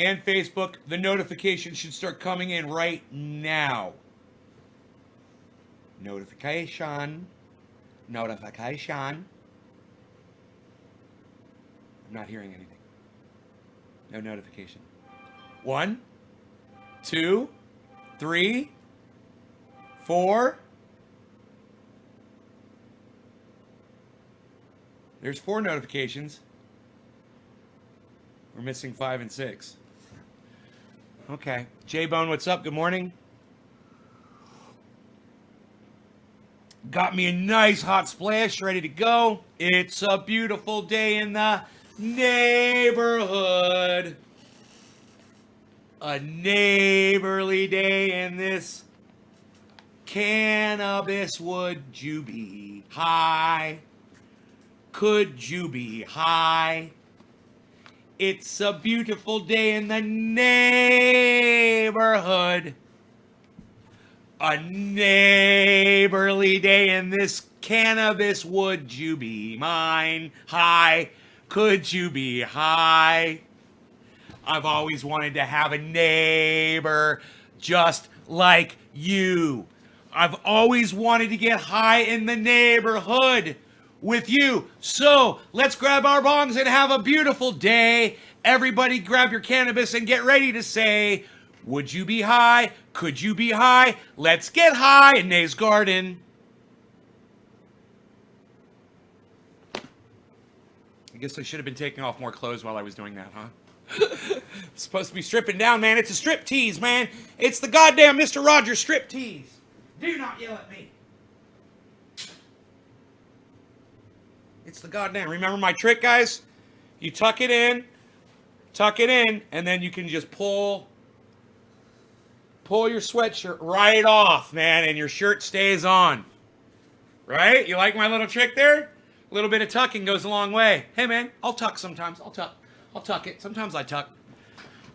and Facebook. The notification should start coming in right now. Notification. I'm not hearing anything. No notification. 1, 2, 3, 4. There's 4 notifications. We're missing 5 and 6. Okay. J-Bone, what's up? Good morning. Got me a nice hot splash ready to go. It's a beautiful day in the neighborhood. A neighborly day in this cannabis. Would you be high? Could you be high? It's a beautiful day in the neighborhood. A neighborly day in this cannabis. Would you be mine? High? Could you be high? I've always wanted to have a neighbor just like you. I've always wanted to get high in the neighborhood with you. So let's grab our bongs and have a beautiful day. Everybody grab your cannabis and get ready to say, would you be high? Could you be high? Let's get high in Nay's garden. I guess I should have been taking off more clothes while I was doing that, huh? Supposed to be stripping down, man. It's a strip tease, man. It's the goddamn Mr. Rogers strip tease. Do not yell at me. It's the goddamn. Remember my trick, guys? You tuck it in, and then you can just pull your sweatshirt right off, man, and your shirt stays on. Right? You like my little trick there? A little bit of tucking goes a long way. Hey, man, I'll tuck sometimes. I'll tuck it. Sometimes I tuck.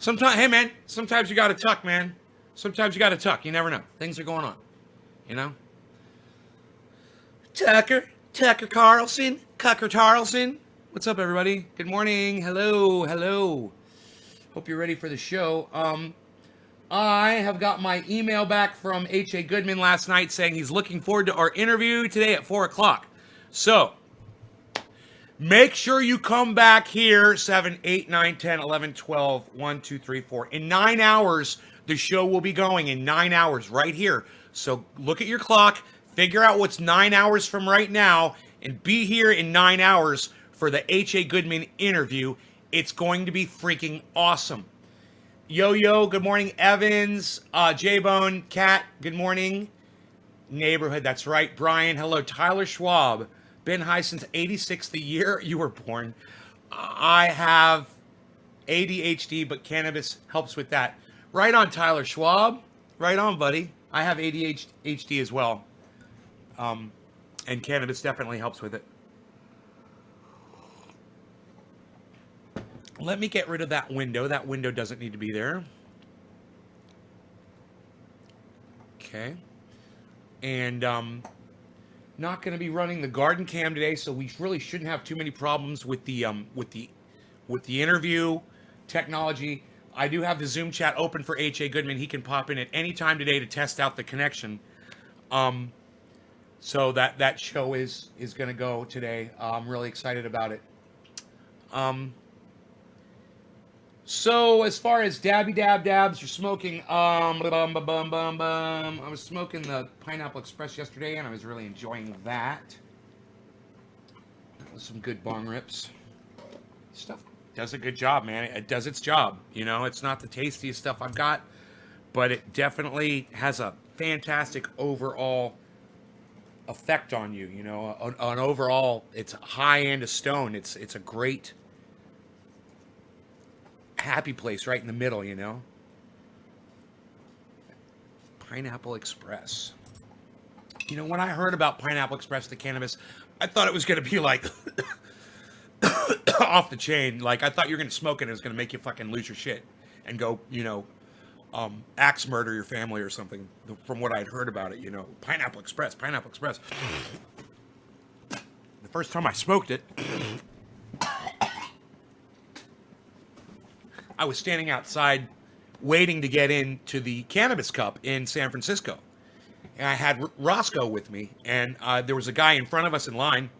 Hey, man, sometimes you got to tuck, man. Sometimes you got to tuck. You never know. Things are going on, you know? Tucker Carlson. What's up, everybody? Good morning. Hello. Hope you're ready for the show. I have got my email back from H.A. Goodman last night saying he's looking forward to our interview today at 4 o'clock. So, make sure you come back here 7, 8, 9, 10, 11, 12, 1, 2, 3, 4. In 9 hours, the show will be going in 9 hours right here. So look at your clock, figure out what's 9 hours from right now, and be here in 9 hours for the H.A. Goodman interview. It's going to be freaking awesome. Yo, good morning, Evans. J-Bone, Cat, good morning. Neighborhood, that's right. Brian, hello. Tyler Schwab. Been high since 86, the year you were born. I have ADHD, but cannabis helps with that. Right on, Tyler Schwab. Right on, buddy. I have ADHD as well. And cannabis definitely helps with it. Let me get rid of that window. That window doesn't need to be there. Okay. And, not going to be running the garden cam today, so we really shouldn't have too many problems with the interview technology. I do have the Zoom chat open for H.A. Goodman. He can pop in at any time today to test out the connection. So that show is going to go today. I'm really excited about it. So as far as dabs, you're smoking. I was smoking the Pineapple Express yesterday, and I was really enjoying that. That was some good bong rips. Stuff does a good job, man. It does its job. You know, it's not the tastiest stuff I've got, but it definitely has a fantastic overall effect on you. You know, an overall, it's high and a stone. It's a great happy place right in the middle, you know. Pineapple Express. You know, when I heard about Pineapple Express, the cannabis, I thought it was going to be like off the chain. Like, I thought you were going to smoke it and it was going to make you fucking lose your shit and go, you know, axe murder your family or something, from what I'd heard about it, you know. Pineapple Express. The first time I smoked it, I was standing outside waiting to get into the Cannabis Cup in San Francisco. And I had Roscoe with me, and there was a guy in front of us in line,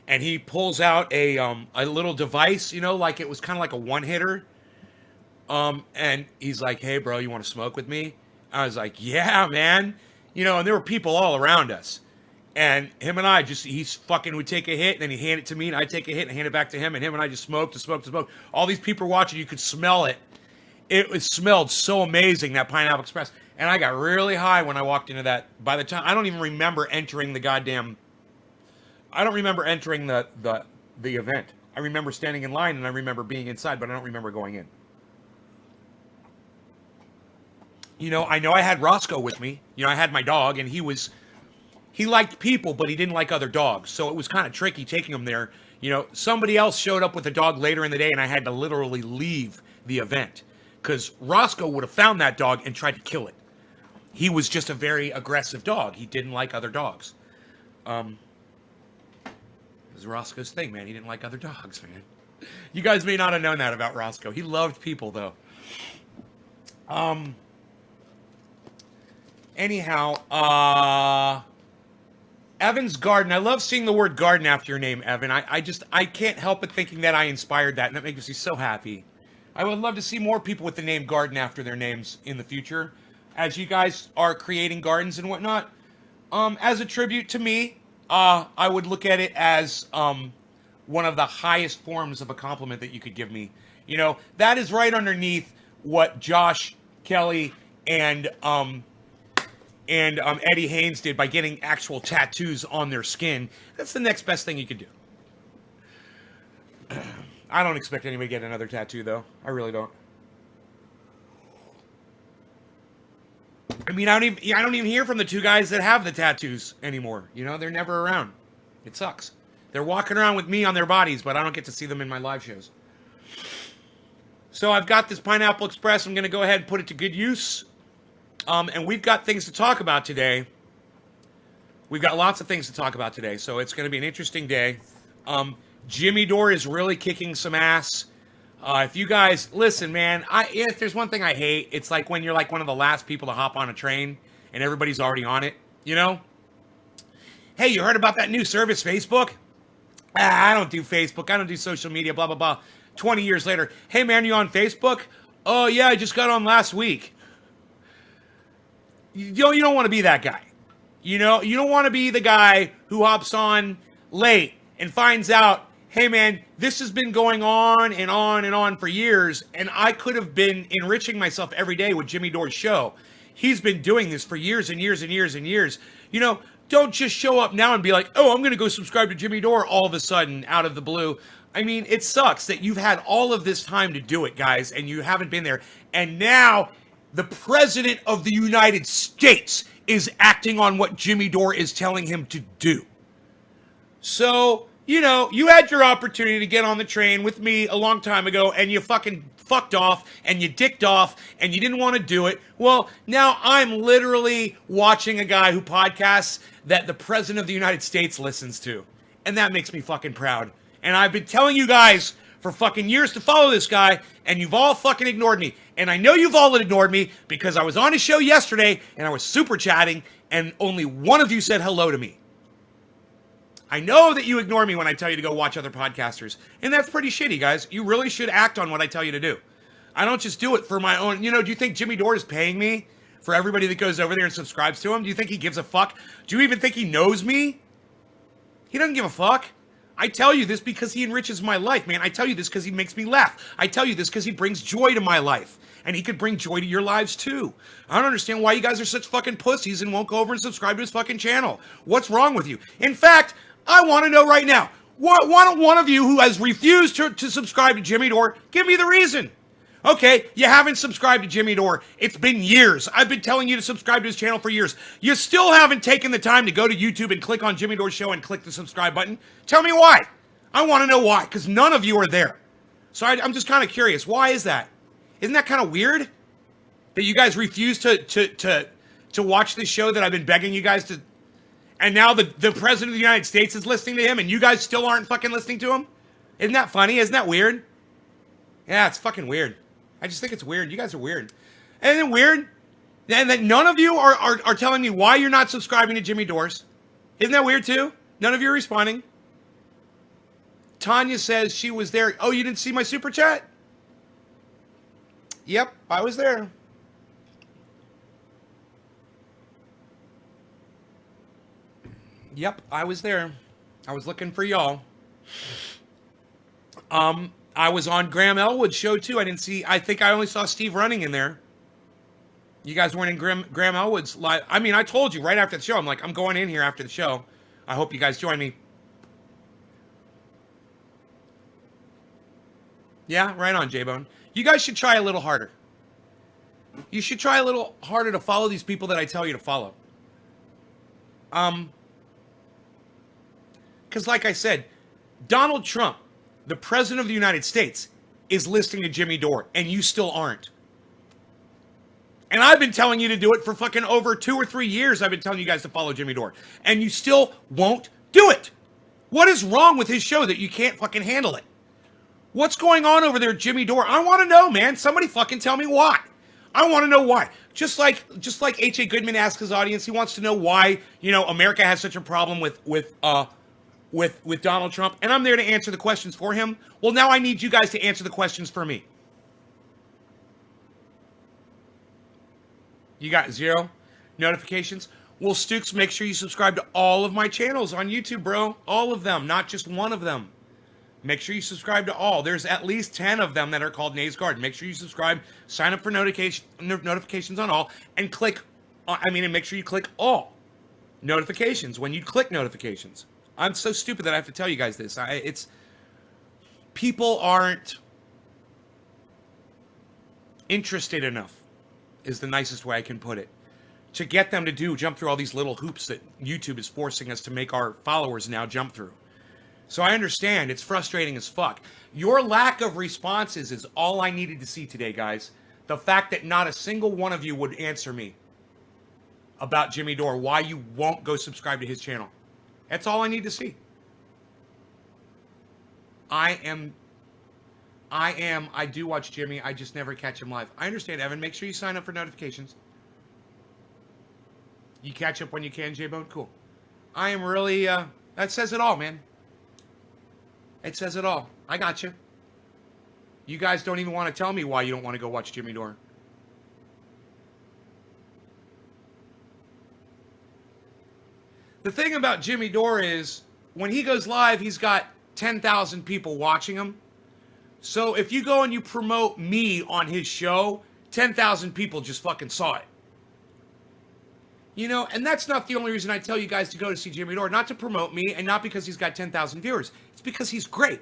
and he pulls out a little device, you know, like it was kind of like a one-hitter. And he's like, "Hey, bro, you want to smoke with me?" I was like, "Yeah, man." You know, and there were people all around us. And him and I he's fucking would take a hit, and then he'd hand it to me, and I'd take a hit and hand it back to him, and him and I just smoked and smoked and smoked. All these people were watching, you could smell it. It smelled so amazing, that Pineapple Express. And I got really high when I walked into that. By the time, I don't even remember entering the goddamn... I don't remember entering the event. I remember standing in line, and I remember being inside, but I don't remember going in. You know I had Roscoe with me. You know, I had my dog, and he liked people, but he didn't like other dogs. So it was kind of tricky taking him there. You know, somebody else showed up with a dog later in the day, and I had to literally leave the event. Because Roscoe would have found that dog and tried to kill it. He was just a very aggressive dog. He didn't like other dogs. It was Roscoe's thing, man. He didn't like other dogs, man. You guys may not have known that about Roscoe. He loved people, though. Anyhow, Evan's Garden. I love seeing the word garden after your name, Evan. I can't help but thinking that I inspired that, and that makes me so happy. I would love to see more people with the name Garden after their names in the future, as you guys are creating gardens and whatnot. As a tribute to me, I would look at it as one of the highest forms of a compliment that you could give me. You know, that is right underneath what Josh Kelly and Eddie Haynes did by getting actual tattoos on their skin. That's the next best thing you could do. I don't expect anybody to get another tattoo, though. I really don't. I mean, I don't even hear from the two guys that have the tattoos anymore. You know, they're never around. It sucks. They're walking around with me on their bodies, but I don't get to see them in my live shows. So I've got this Pineapple Express. I'm going to go ahead and put it to good use. And we've got things to talk about today. We've got lots of things to talk about today, so it's going to be an interesting day. Jimmy Dore is really kicking some ass. If you guys listen, man, if there's one thing I hate, it's like when you're like one of the last people to hop on a train and everybody's already on it, you know? Hey, you heard about that new service, Facebook? I don't do Facebook. I don't do social media, blah, blah, blah. 20 years later, hey, man, you on Facebook? Oh, yeah, I just got on last week. You don't want to be that guy. You know, you don't want to be the guy who hops on late and finds out, hey, man, this has been going on and on and on for years, and I could have been enriching myself every day with Jimmy Dore's show. He's been doing this for years and years and years and years. You know, don't just show up now and be like, oh, I'm going to go subscribe to Jimmy Dore all of a sudden out of the blue. I mean, it sucks that you've had all of this time to do it, guys, and you haven't been there. And now the President of the United States is acting on what Jimmy Dore is telling him to do. So, you know, you had your opportunity to get on the train with me a long time ago, and you fucking fucked off, and you dicked off, and you didn't want to do it. Well, now I'm literally watching a guy who podcasts that the President of the United States listens to. And that makes me fucking proud. And I've been telling you guys for fucking years to follow this guy, and you've all fucking ignored me. And I know you've all ignored me because I was on his show yesterday, and I was super chatting, and only one of you said hello to me. I know that you ignore me when I tell you to go watch other podcasters, and that's pretty shitty, guys. You really should act on what I tell you to do. I don't just do it for my own... You know, do you think Jimmy Dore is paying me for everybody that goes over there and subscribes to him? Do you think he gives a fuck? Do you even think he knows me? He doesn't give a fuck. I tell you this because he enriches my life, man. I tell you this because he makes me laugh. I tell you this because he brings joy to my life. And he could bring joy to your lives, too. I don't understand why you guys are such fucking pussies and won't go over and subscribe to his fucking channel. What's wrong with you? In fact, I want to know right now, why don't one of you who has refused to subscribe to Jimmy Dore, give me the reason. Okay, you haven't subscribed to Jimmy Dore. It's been years. I've been telling you to subscribe to his channel for years. You still haven't taken the time to go to YouTube and click on Jimmy Dore's show and click the subscribe button. Tell me why. I want to know why, because none of you are there. So I'm just kind of curious. Why is that? Isn't that kind of weird? That you guys refuse to watch this show that I've been begging you guys to... And now the President of the United States is listening to him, and you guys still aren't fucking listening to him? Isn't that funny? Isn't that weird? Yeah, it's fucking weird. I just think it's weird. You guys are weird. And then weird, and that none of you are telling me why you're not subscribing to Jimmy Doors. Isn't that weird too? None of you are responding. Tanya says she was there. Oh, you didn't see my super chat? Yep, I was there. Yep, I was there. I was looking for y'all. I was on Graham Elwood's show too. I think I only saw Steve Running in there. You guys weren't in Graham Elwood's live. I mean, I told you right after the show. I'm like, I'm going in here after the show. I hope you guys join me. Yeah, right on, J-Bone. You guys should try a little harder. You should try a little harder to follow these people that I tell you to follow. Because like I said, Donald Trump, the president of the United States, is listening to Jimmy Dore, and you still aren't. And I've been telling you to do it for fucking over 2 or 3 years. I've been telling you guys to follow Jimmy Dore, and you still won't do it. What is wrong with his show that you can't fucking handle it? What's going on over there, Jimmy Dore? I want to know, man. Somebody fucking tell me why. I want to know why. Just like H.A. Goodman asked his audience, he wants to know why, America has such a problem with Donald Trump, and I'm there to answer the questions for him. Well, now I need you guys to answer the questions for me. You got 0 notifications? Well, Stooks, make sure you subscribe to all of my channels on YouTube, bro. All of them, not just one of them. Make sure you subscribe to all. There's at least 10 of them that are called Nays Garden. Make sure you subscribe, sign up for notifications on all, and make sure you click all notifications when you click notifications. I'm so stupid that I have to tell you guys this. People aren't interested enough, is the nicest way I can put it, to get them to jump through all these little hoops that YouTube is forcing us to make our followers now jump through. So I understand, it's frustrating as fuck. Your lack of responses is all I needed to see today, guys. The fact that not a single one of you would answer me about Jimmy Dore, why you won't go subscribe to his channel. That's all I need to see. I do watch Jimmy, I just never catch him live. I understand, Evan. Make sure you sign up for notifications. You catch up when you can, J-Bone? Cool. I am really, that says it all, man. It says it all. I got you. You guys don't even want to tell me why you don't want to go watch Jimmy Dore. The thing about Jimmy Dore is, when he goes live, he's got 10,000 people watching him. So if you go and you promote me on his show, 10,000 people just fucking saw it. And that's not the only reason I tell you guys to go to see Jimmy Dore. Not to promote me, and not because he's got 10,000 viewers. It's because he's great.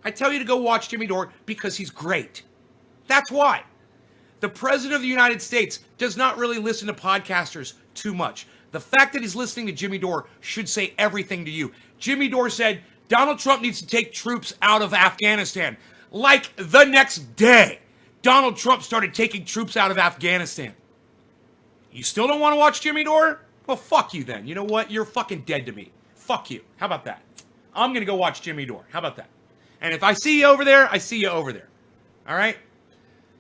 I tell you to go watch Jimmy Dore because he's great. That's why. The President of the United States does not really listen to podcasters too much. The fact that he's listening to Jimmy Dore should say everything to you. Jimmy Dore said, Donald Trump needs to take troops out of Afghanistan. Like the next day, Donald Trump started taking troops out of Afghanistan. You still don't want to watch Jimmy Dore? Well, fuck you then. You know what? You're fucking dead to me. Fuck you. How about that? I'm going to go watch Jimmy Dore. How about that? And if I see you over there, I see you over there. All right?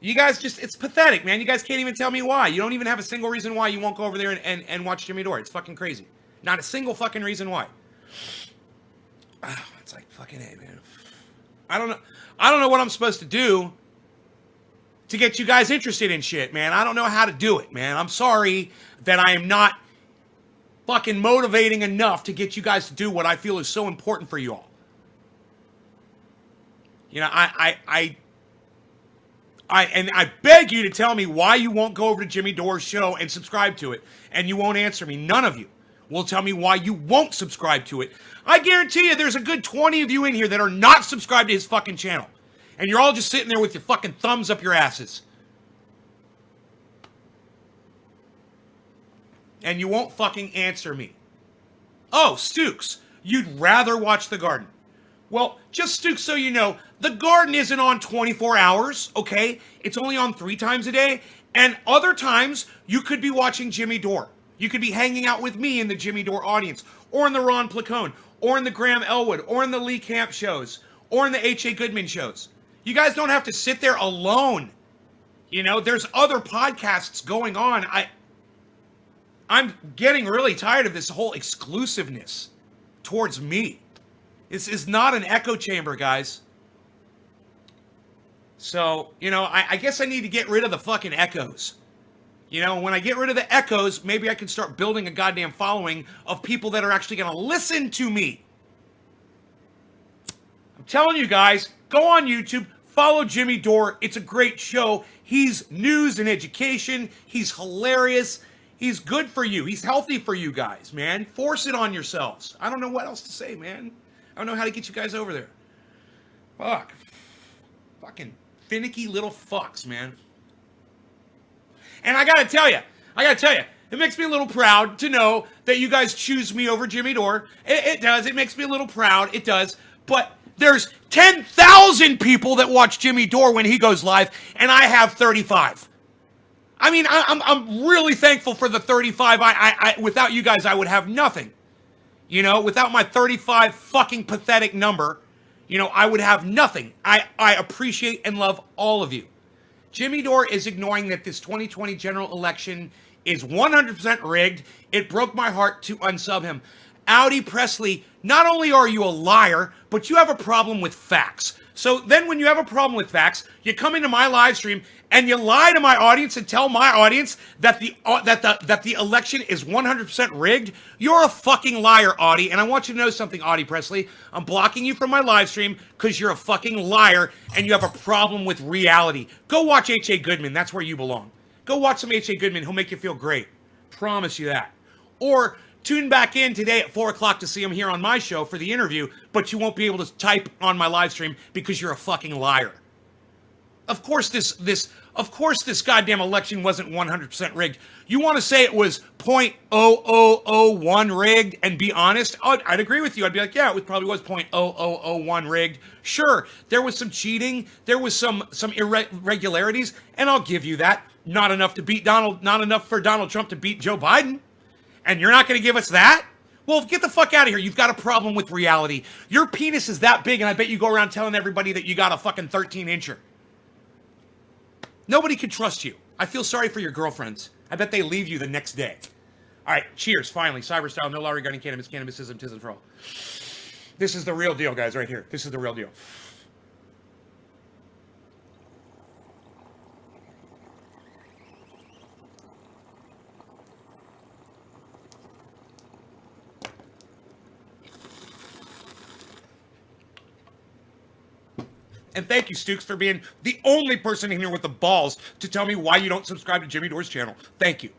You guys it's pathetic, man. You guys can't even tell me why. You don't even have a single reason why you won't go over there and watch Jimmy Dore. It's fucking crazy. Not a single fucking reason why. It's like, fucking hey, man. I don't know what I'm supposed to do to get you guys interested in shit, man. I don't know how to do it, man. I'm sorry that I am not fucking motivating enough to get you guys to do what I feel is so important for you all. I beg you to tell me why you won't go over to Jimmy Dore's show and subscribe to it, and you won't answer me. None of you will tell me why you won't subscribe to it. I guarantee you there's a good 20 of you in here that are not subscribed to his fucking channel. And you're all just sitting there with your fucking thumbs up your asses. And you won't fucking answer me. Oh, Stooks, you'd rather watch The Garden. Well, just Stooks, so you know, The Garden isn't on 24 hours, okay? It's only on 3 times a day. And other times, you could be watching Jimmy Dore. You could be hanging out with me in the Jimmy Dore audience, or in the Ron Placone, or in the Graham Elwood, or in the Lee Camp shows, or in the H.A. Goodman shows. You guys don't have to sit there alone. You know, there's other podcasts going on. I'm getting really tired of this whole exclusiveness towards me. This is not an echo chamber, guys. So, you know, I guess I need to get rid of the fucking echoes. You know, when I get rid of the echoes, maybe I can start building a goddamn following of people that are actually going to listen to me. I'm telling you guys, go on YouTube, follow Jimmy Dore. It's a great show. He's news and education. He's hilarious. He's good for you. He's healthy for you guys, man. Force it on yourselves. I don't know what else to say, man. I don't know how to get you guys over there. Fuck. Fucking finicky little fucks, man. And I gotta tell you, it makes me a little proud to know that you guys choose me over Jimmy Dore. It does. It makes me a little proud. It does. But there's 10,000 people that watch Jimmy Dore when he goes live, and I have 35. I mean, I'm really thankful for the 35. Without you guys, I would have nothing. You know, without my 35 fucking pathetic number, you know, I would have nothing. I appreciate and love all of you. Jimmy Dore is ignoring that this 2020 general election is 100% rigged. It broke my heart to unsub him. Audi Presley, not only are you a liar, but you have a problem with facts. So then when you have a problem with facts, you come into my live stream and you lie to my audience and tell my audience that the election is 100% rigged. You're a fucking liar, Audi. And I want you to know something, Audi Presley. I'm blocking you from my live stream because you're a fucking liar and you have a problem with reality. Go watch H.A. Goodman. That's where you belong. Go watch some H.A. Goodman. He'll make you feel great. Promise you that. Or tune back in today at 4 o'clock to see him here on my show for the interview, but you won't be able to type on my live stream because you're a fucking liar. Of course this goddamn election wasn't 100% rigged. You want to say it was 0.0001 rigged and be honest? I'd agree with you. I'd be like, yeah, it probably was 0.0001 rigged. Sure, there was some cheating, there was some irregularities, and I'll give you that. Not enough for Donald Trump to beat Joe Biden. And you're not going to give us that? Well, get the fuck out of here. You've got a problem with reality. Your penis is that big, and I bet you go around telling everybody that you got a fucking 13-incher. Nobody can trust you. I feel sorry for your girlfriends. I bet they leave you the next day. All right, cheers, finally. Cyber style, no law regarding cannabis. Cannabisism, tism for all. This is the real deal, guys, right here. This is the real deal. And thank you, Stukes, for being the only person in here with the balls to tell me why you don't subscribe to Jimmy Dore's channel. Thank you.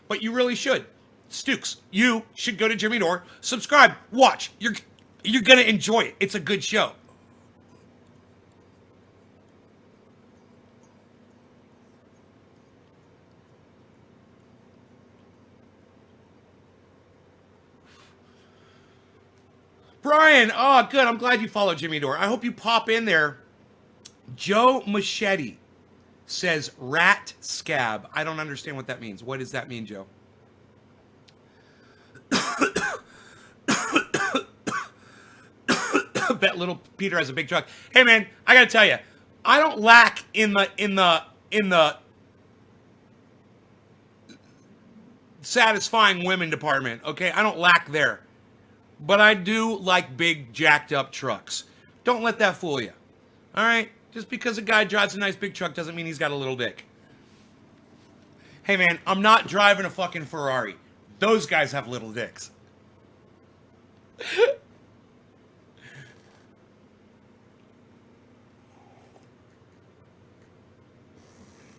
But you really should. Stukes, you should go to Jimmy Dore, subscribe, watch. You're going to enjoy it. It's a good show. Brian, oh, good. I'm glad you follow Jimmy Dore. I hope you pop in there. Joe Machete says rat scab. I don't understand what that means. What does that mean, Joe? Bet little Peter has a big truck. Hey, man, I got to tell you, I don't lack in the satisfying women department, okay? I don't lack there. But I do like big, jacked up trucks. Don't let that fool you. All right? Just because a guy drives a nice big truck doesn't mean he's got a little dick. Hey, man, I'm not driving a fucking Ferrari. Those guys have little dicks.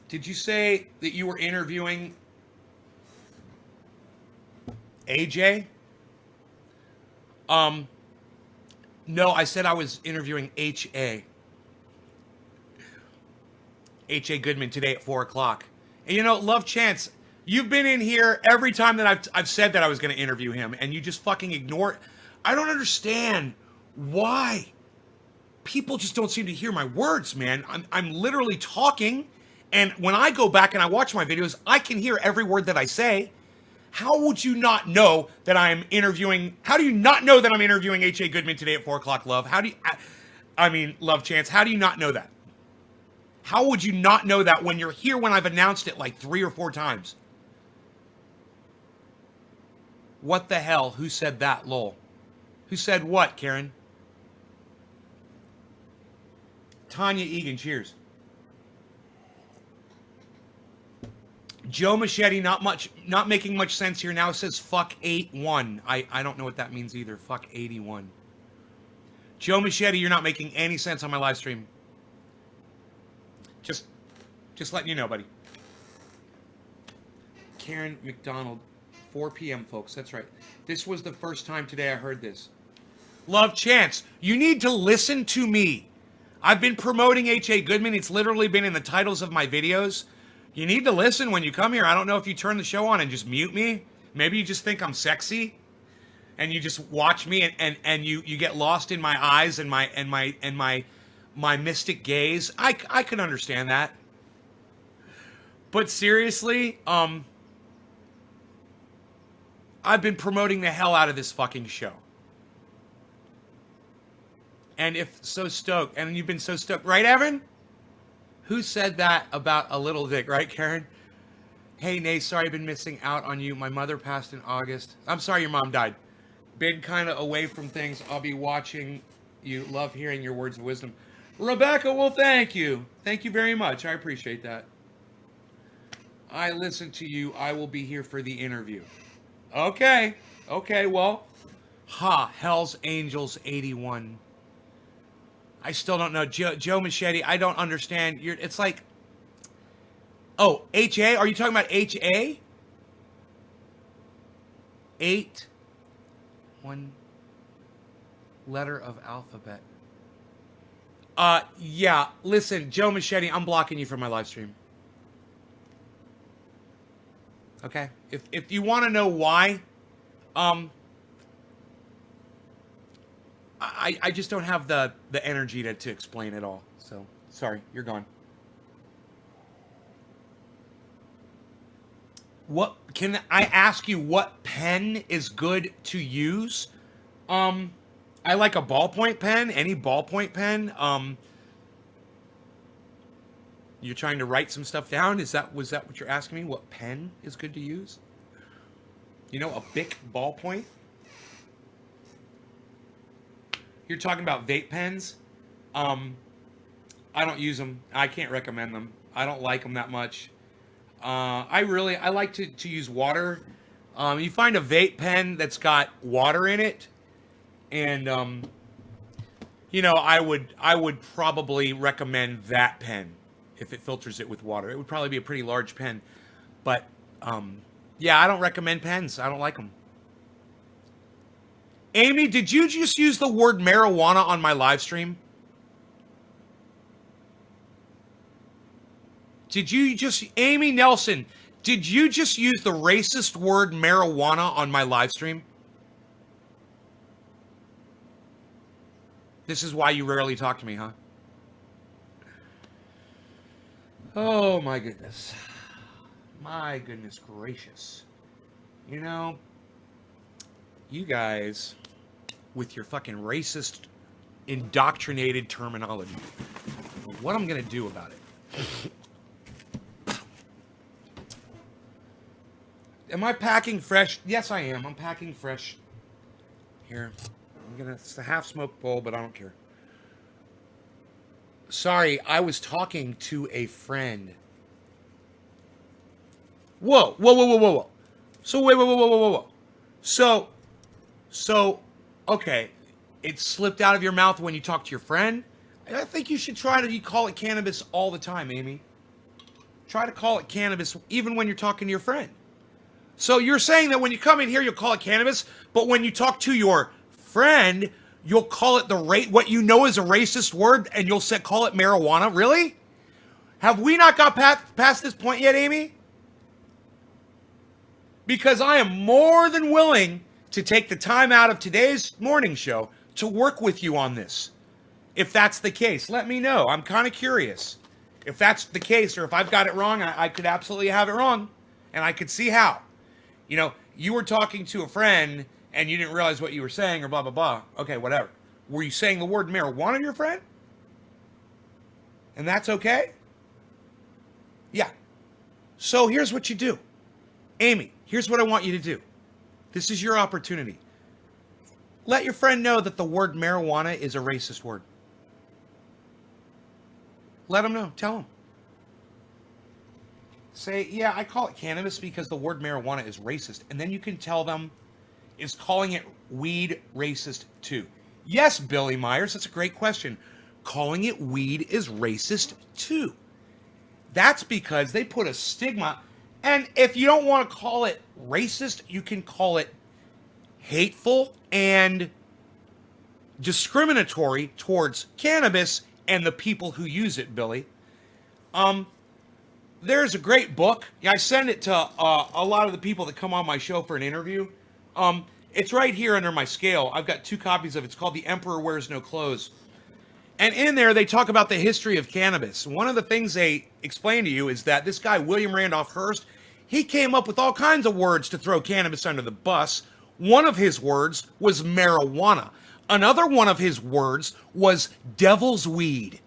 Did you say that you were interviewing AJ? No, I said I was interviewing H.A. H.A. Goodman today at 4 o'clock. And you know, Love Chance, you've been in here every time that I've said that I was going to interview him, and you just fucking ignore it. I don't understand why. People just don't seem to hear my words, man. I'm literally talking, and when I go back and I watch my videos, I can hear every word that I say. How would you not know that I'm interviewing? How do you not know that I'm interviewing H.A. Goodman today at 4 o'clock, Love? How do you, I mean, Love Chance, how do you not know that? How would you not know that when you're here when I've announced it like 3 or 4 times? What the hell? Who said that, lol? Who said what, Karen? Tanya Egan, cheers. Joe Machete, not making much sense here. Now it says fuck 81. I don't know what that means either. Fuck 81. Joe Machete, you're not making any sense on my live stream. Just letting you know, buddy. Karen McDonald, 4 p.m., folks. That's right. This was the first time today I heard this. Love Chance, you need to listen to me. I've been promoting H.A. Goodman. It's literally been in the titles of my videos. You need to listen when you come here. I don't know if you turn the show on and just mute me. Maybe you just think I'm sexy and you just watch me and you get lost in my eyes and my mystic gaze. I can understand that. But seriously, I've been promoting the hell out of this fucking show. And if so stoked, and you've been so stoked, right, Evan? Who said that about a little dick, right, Karen? Hey, Nay, sorry I've been missing out on you. My mother passed in August. I'm sorry your mom died. Been kind of away from things. I'll be watching you. Love hearing your words of wisdom. Rebecca, well, thank you. Thank you very much. I appreciate that. I listen to you. I will be here for the interview. Okay. Okay, well. Hell's Angels 81. I still don't know. Joe Machete, I don't understand. It's like, oh, H.A.? Are you talking about H.A.? 8, 1 letter of alphabet. Yeah, listen, Joe Machete, I'm blocking you from my live stream. Okay? If you want to know why, I just don't have the energy to explain it all. So, sorry, you're gone. What can I ask you what pen is good to use? I like a ballpoint pen, any ballpoint pen. You're trying to write some stuff down? Was that what you're asking me? What pen is good to use? You know, a Bic ballpoint? You're talking about vape pens? I don't use them. I can't recommend them. I don't like them that much. I like to use water. You find a vape pen that's got water in it, and you know, I would probably recommend that pen if it filters it with water. It would probably be a pretty large pen, but yeah, I don't recommend pens. I don't like them. Amy, did you just use the word marijuana on my live stream? Amy Nelson, did you just use the racist word marijuana on my live stream? This is why you rarely talk to me, huh? Oh, my goodness. My goodness gracious. You know, you guys, with your fucking racist, indoctrinated terminology, what I'm going to do about it. Am I packing fresh? Yes, I am. I'm packing fresh. Here. It's a half-smoked bowl, but I don't care. Sorry, I was talking to a friend. Whoa. So, whoa. So, okay. It slipped out of your mouth when you talk to your friend? I think you should try to call it cannabis all the time, Amy. Try to call it cannabis even when you're talking to your friend. So you're saying that when you come in here, you'll call it cannabis, but when you talk to your friend, you'll call it what you know is a racist word, and you'll call it marijuana? Really? Have we not got past this point yet, Amy? Because I am more than willing to take the time out of today's morning show to work with you on this. If that's the case, let me know. I'm kind of curious. If that's the case, or if I've got it wrong, I could absolutely have it wrong, and I could see how. You were talking to a friend and you didn't realize what you were saying or blah, blah, blah. Okay, whatever. Were you saying the word marijuana to your friend? And that's okay? Yeah. So here's what you do. Amy, here's what I want you to do. This is your opportunity. Let your friend know that the word marijuana is a racist word. Let them know. Tell them. Say, yeah, I call it cannabis because the word marijuana is racist. And then you can tell them, is calling it weed racist too? Yes, Billy Myers, that's a great question. Calling it weed is racist too. That's because they put a stigma. And if you don't want to call it racist, you can call it hateful and discriminatory towards cannabis and the people who use it, Billy. There's a great book. I send it to a lot of the people that come on my show for an interview. It's right here under my scale. I've got 2 copies of it. It's called The Emperor Wears No Clothes. And in there, they talk about the history of cannabis. One of the things they explain to you is that this guy, William Randolph Hearst, he came up with all kinds of words to throw cannabis under the bus. One of his words was marijuana. Another one of his words was devil's weed.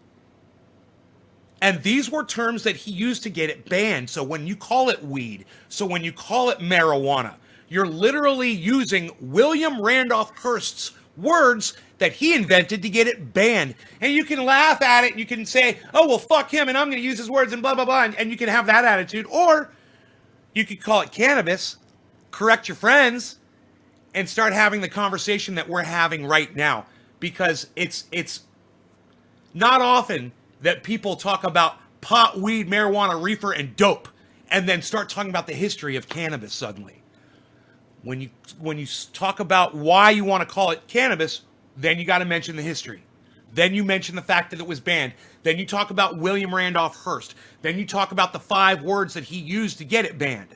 And these were terms that he used to get it banned. So when you call it weed, so when you call it marijuana, you're literally using William Randolph Hearst's words that he invented to get it banned. And you can laugh at it, and you can say, oh, well, fuck him, and I'm going to use his words, and blah, blah, blah, and you can have that attitude. Or you could call it cannabis, correct your friends, and start having the conversation that we're having right now. Because it's not often that people talk about pot, weed, marijuana, reefer, and dope, and then start talking about the history of cannabis suddenly. When you talk about why you want to call it cannabis, then you got to mention the history. Then you mention the fact that it was banned. Then you talk about William Randolph Hearst. Then you talk about the 5 words that he used to get it banned.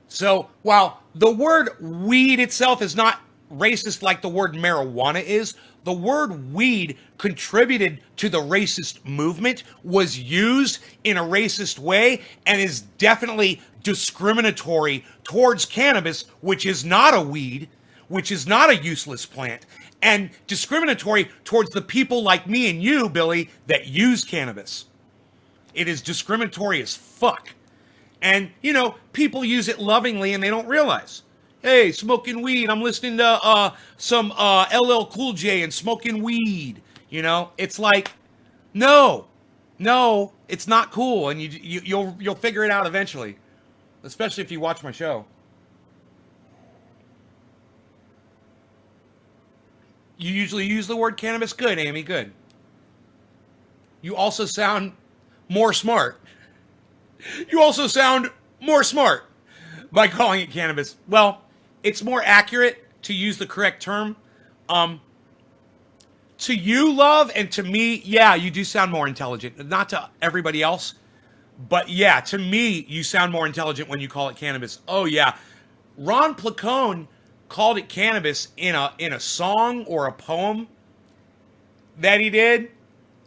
So while the word weed itself is not racist like the word marijuana is, the word weed contributed to the racist movement, was used in a racist way, and is definitely discriminatory towards cannabis, which is not a weed, which is not a useless plant, and discriminatory towards the people like me and you, Billy, that use cannabis. It is discriminatory as fuck. And, people use it lovingly and they don't realize. Hey, smoking weed. I'm listening to some LL Cool J and smoking weed. It's like, no, it's not cool, and you'll figure it out eventually, especially if you watch my show. You usually use the word cannabis. Good, Amy. Good. You also sound more smart. You also sound more smart by calling it cannabis. Well, it's more accurate to use the correct term. To you, love, and to me, yeah, you do sound more intelligent. Not to everybody else, but yeah, to me, you sound more intelligent when you call it cannabis. Oh yeah, Ron Placone called it cannabis in a song or a poem that he did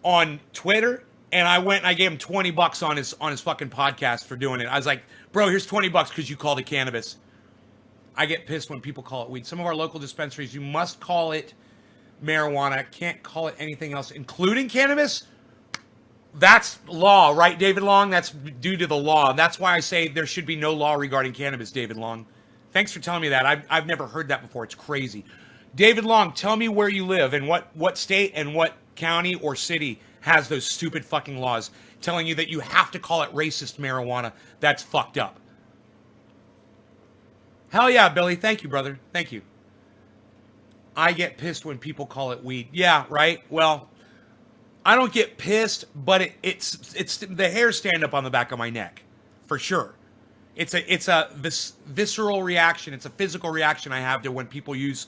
on Twitter, and I gave him $20 on his fucking podcast for doing it. I was like, bro, here's $20 because you called it cannabis. I get pissed when people call it weed. Some of our local dispensaries, you must call it marijuana. Can't call it anything else, including cannabis. That's law, right, David Long? That's due to the law. That's why I say there should be no law regarding cannabis, David Long. Thanks for telling me that. I've never heard that before. It's crazy. David Long, tell me where you live and what state and what county or city has those stupid fucking laws telling you that you have to call it racist marijuana. That's fucked up. Hell yeah, Billy. Thank you, brother. Thank you. I get pissed when people call it weed. Yeah, right? Well, I don't get pissed, but it's the hairs stand up on the back of my neck, for sure. It's a visceral reaction. It's a physical reaction I have to when people use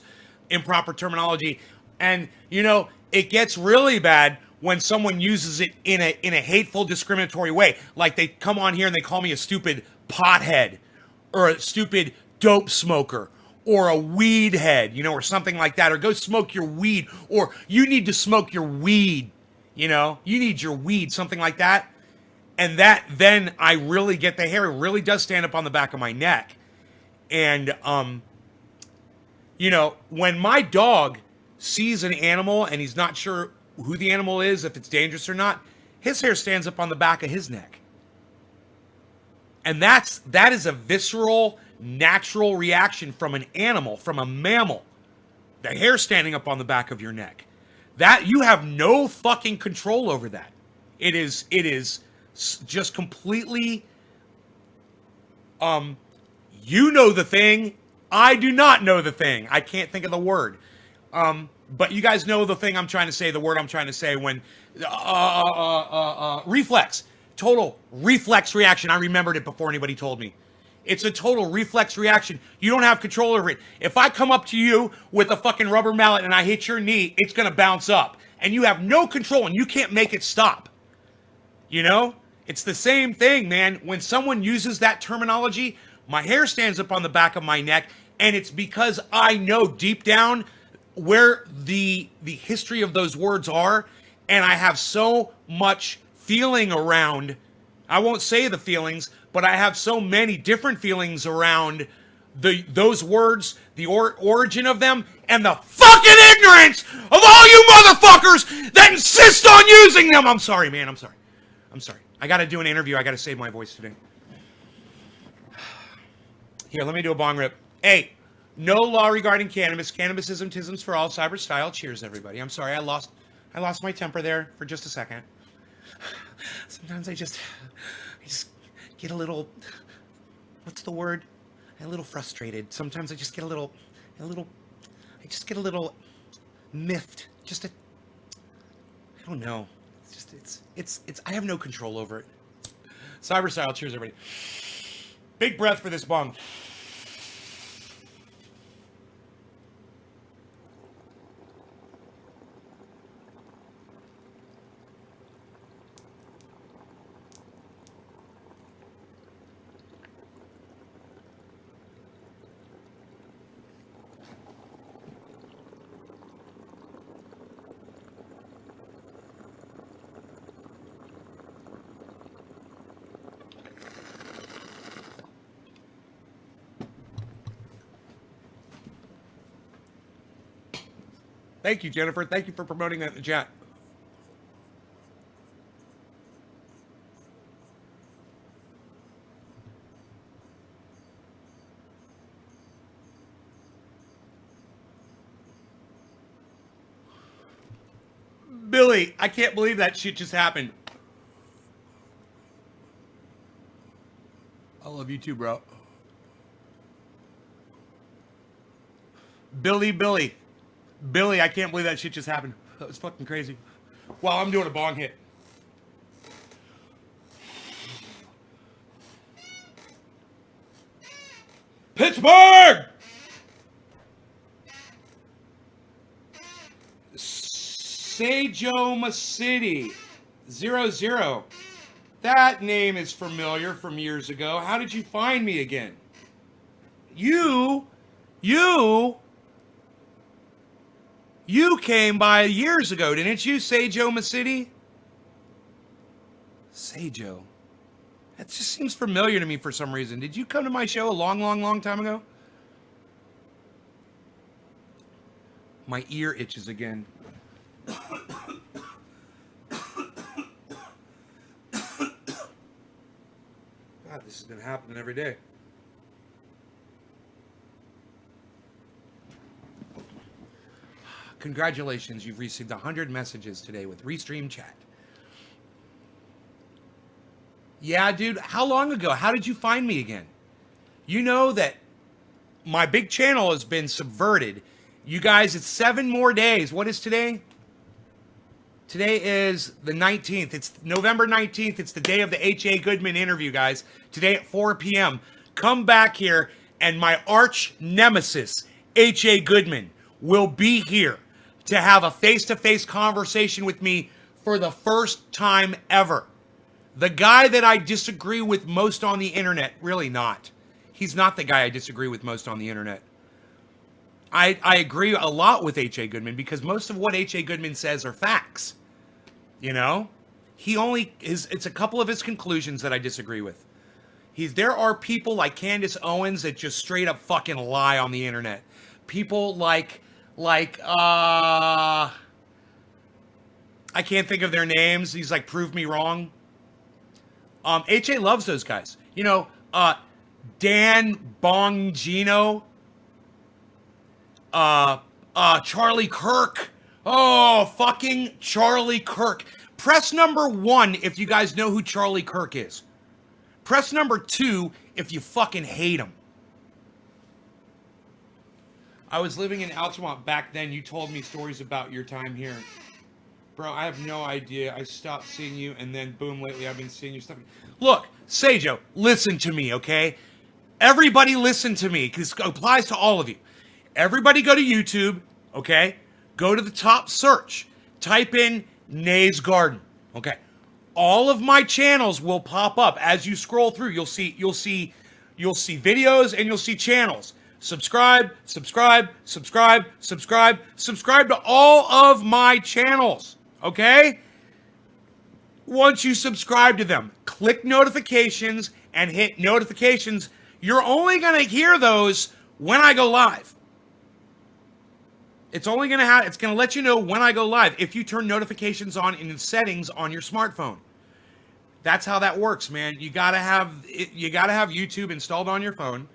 improper terminology, and it gets really bad when someone uses it in a hateful, discriminatory way. Like they come on here and they call me a stupid pothead or a stupid dope smoker or a weed head, or something like that, or go smoke your weed, or you need to smoke your weed, you need your weed, something like that. And that, then I really get the hair. It really does stand up on the back of my neck. And, you know, when my dog sees an animal and he's not sure who the animal is, if it's dangerous or not, his hair stands up on the back of his neck. And that is a visceral, natural reaction from an animal, from a mammal. The hair standing up on the back of your neck. That, you have no fucking control over that. It is just completely, you know the thing. I do not know the thing. I can't think of the word. But you guys know the thing I'm trying to say, the word I'm trying to say when, reflex. Total reflex reaction. I remembered it before anybody told me. It's a total reflex reaction. You don't have control over it. If I come up to you with a fucking rubber mallet and I hit your knee, it's going to bounce up. And you have no control and you can't make it stop. You know? It's the same thing, man. When someone uses that terminology, my hair stands up on the back of my neck, and it's because I know deep down where the history of those words are, and I have so much feeling around, I won't say the feelings, but I have so many different feelings around those words, the origin of them, and the fucking ignorance of all you motherfuckers that insist on using them. I'm sorry, man. I'm sorry. I got to do an interview. I got to save my voice today. Here, let me do a bong rip. Hey, no law regarding cannabis. Cannabisism, tisms for all, cyber style. Cheers, everybody. I'm sorry, I lost my temper there for just a second. Sometimes I just get a little, what's the word? A little frustrated. Sometimes I just get a little miffed. I don't know. It's I have no control over it. Cyber style. Cheers, everybody. Big breath for this bong. Thank you, Jennifer. Thank you for promoting that in the chat. Billy, I can't believe that shit just happened. I love you too, bro. Billy, I can't believe that shit just happened. That was fucking crazy. Wow, I'm doing a bong hit. Pittsburgh! Sajoma City. 0-0. That name is familiar from years ago. How did you find me again? You came by years ago, didn't you, Sajoma City? Sajo. That just seems familiar to me for some reason. Did you come to my show a long time ago? My ear itches again. God, this has been happening every day. Congratulations, you've received 100 messages today with Restream Chat. Yeah, dude, how long ago? How did you find me again? You know that my big channel has been subverted. You guys, it's 7 more days. What is today? Today is the 19th. It's November 19th. It's the day of the H.A. Goodman interview, guys. Today at 4 p.m. Come back here, and my arch nemesis, H.A. Goodman, will be here to have a face-to-face conversation with me for the first time ever. The guy that I disagree with most on the internet, really not. He's not the guy I disagree with most on the internet. I agree a lot with H.A. Goodman because most of what H.A. Goodman says are facts. You know? it's a couple of his conclusions that I disagree with. There are people like Candace Owens that just straight up fucking lie on the internet. People like I can't think of their names. He's like, prove me wrong. HA loves those guys. You know, Dan Bongino, Charlie Kirk. Oh, fucking Charlie Kirk. Press number 1 if you guys know who Charlie Kirk is. Press number 2 if you fucking hate him. I was living in Altamont back then. You told me stories about your time here. Bro, I have no idea. I stopped seeing you, and then boom, lately I've been seeing your stuff. Look, Seijo, listen to me, okay? Everybody listen to me, because it applies to all of you. Everybody go to YouTube, okay? Go to the top search. Type in Nay's Garden, okay? All of my channels will pop up as you scroll through. You'll see videos and you'll see channels. Subscribe to all of my channels, okay? Once you subscribe to them, click notifications and hit notifications. You're only going to hear those when I go live. It's only going to it's going to let you know when I go live if you turn notifications on in the settings on your smartphone. That's how that works, man. You got to have YouTube installed on your phone,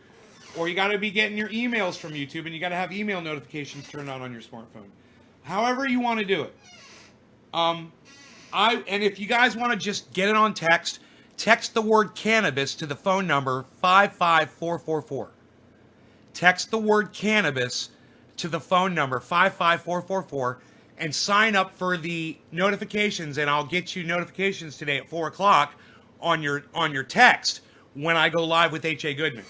or you got to be getting your emails from YouTube, and you got to have email notifications turned on your smartphone. However you want to do it. And if you guys want to just get it on text the word cannabis to the phone number 55444. Text the word cannabis to the phone number 55444 and sign up for the notifications, and I'll get you notifications today at 4 o'clock on your text when I go live with H.A. Goodman.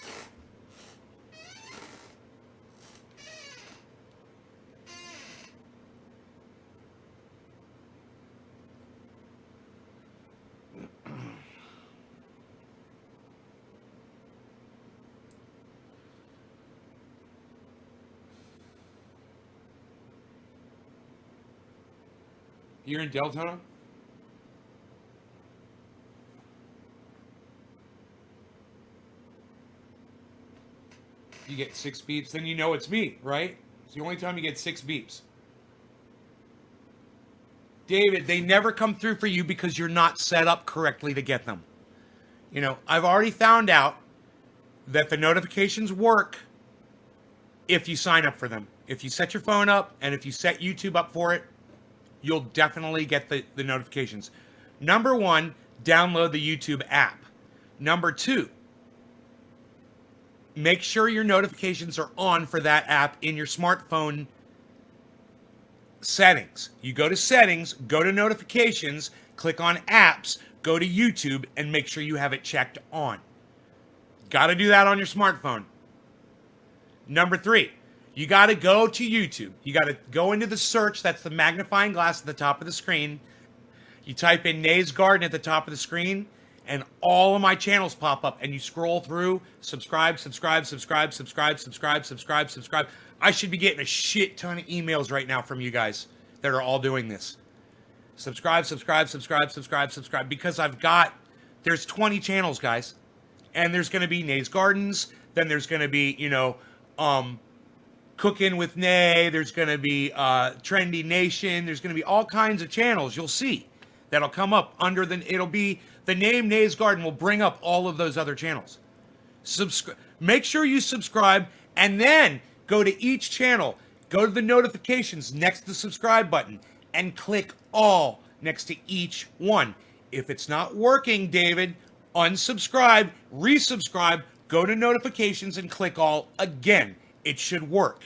You're in Deltona? You get 6 beeps, then you know it's me, right? It's the only time you get 6 beeps. David, they never come through for you because you're not set up correctly to get them. You know, I've already found out that the notifications work if you sign up for them. If you set your phone up and if you set YouTube up for it, you'll definitely get the notifications. Number 1, download the YouTube app. Number 2, make sure your notifications are on for that app in your smartphone settings. You go to settings, go to notifications, click on apps, go to YouTube, and make sure you have it checked on. Got to do that on your smartphone. Number 3, you got to go to YouTube. You got to go into the search. That's the magnifying glass at the top of the screen. You type in Nay's Garden at the top of the screen, and all of my channels pop up. And you scroll through, subscribe. I should be getting a shit ton of emails right now from you guys that are all doing this. Subscribe. Because there's 20 channels, guys. And there's going to be Nay's Gardens. Then there's going to be, Cooking with Nay, there's going to be Trendy Nation, there's going to be all kinds of channels you'll see that'll come up under it'll be, the name Nay's Garden will bring up all of those other channels. Make sure you subscribe, and then go to each channel, go to the notifications next to the subscribe button, and click all next to each one. If it's not working, David, unsubscribe, resubscribe, go to notifications, and click all again. It should work.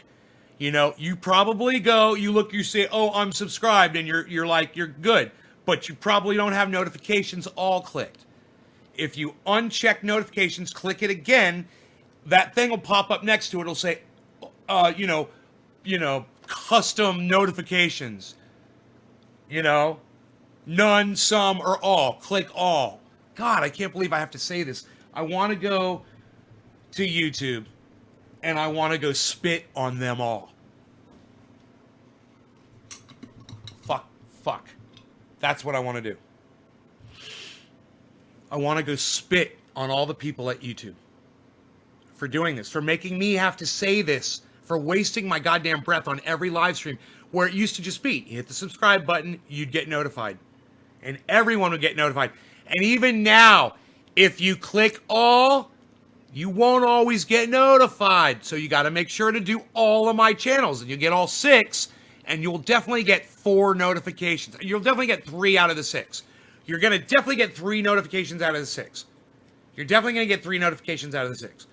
You probably you say, oh, I'm subscribed, and you're like, you're good, but you probably don't have notifications all clicked. If you uncheck notifications, click it again, that thing will pop up next to it. It'll say, custom notifications, none, some, or all. Click all. God, I can't believe I have to say this. I want to go to YouTube, and I want to go spit on them all. Fuck. That's what I want to do. I want to go spit on all the people at YouTube for doing this, for making me have to say this, for wasting my goddamn breath on every live stream where it used to just be, you hit the subscribe button, you'd get notified. And everyone would get notified. And even now, if you click all, you won't always get notified. So you got to make sure to do all of my channels, and you'll get all 6, and you'll definitely get 4 notifications. You'll definitely get 3 out of the 6. You're going to definitely get 3 notifications out of the 6. You're definitely going to get 3 notifications out of the 6.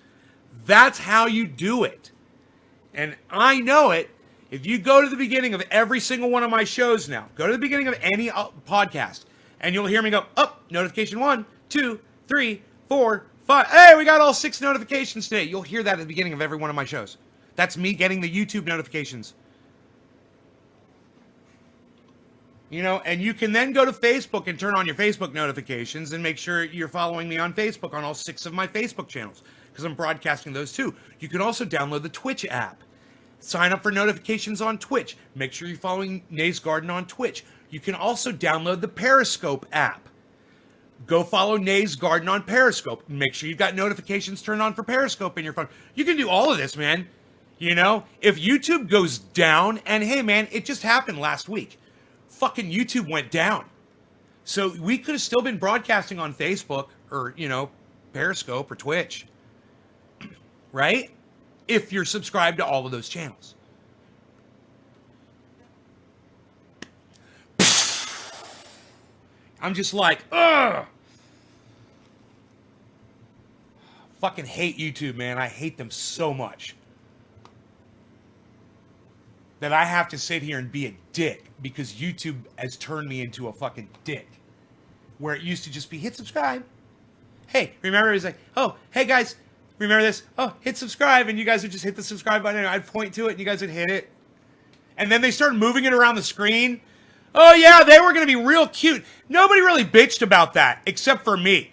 That's how you do it. And I know it. If you go to the beginning of every single one of my shows now, go to the beginning of any podcast, and you'll hear me go, notification 1, 2, 3, 4, 5. Hey, we got all 6 notifications today. You'll hear that at the beginning of every one of my shows. That's me getting the YouTube notifications. You know, and you can then go to Facebook and turn on your Facebook notifications and make sure you're following me on Facebook on all 6 of my Facebook channels, because I'm broadcasting those too. You can also download the Twitch app. Sign up for notifications on Twitch. Make sure you're following Nays Garden on Twitch. You can also download the Periscope app. Go follow Nays Garden on Periscope. Make sure you've got notifications turned on for Periscope in your phone. You can do all of this, man. You know, if YouTube goes down, and hey, man, it just happened last week. Fucking YouTube went down. So we could have still been broadcasting on Facebook or, you know, Periscope or Twitch. Right? If you're subscribed to all of those channels. I'm just like, ugh. Fucking hate YouTube, man. I hate them so much that I have to sit here and be a dick because YouTube has turned me into a fucking dick. Where it used to just be hit subscribe. Hey, remember it was like, oh, hey guys, remember this? Oh, hit subscribe, and you guys would just hit the subscribe button, and I'd point to it, and you guys would hit it. And then they started moving it around the screen. Oh yeah, they were going to be real cute. Nobody really bitched about that, except for me.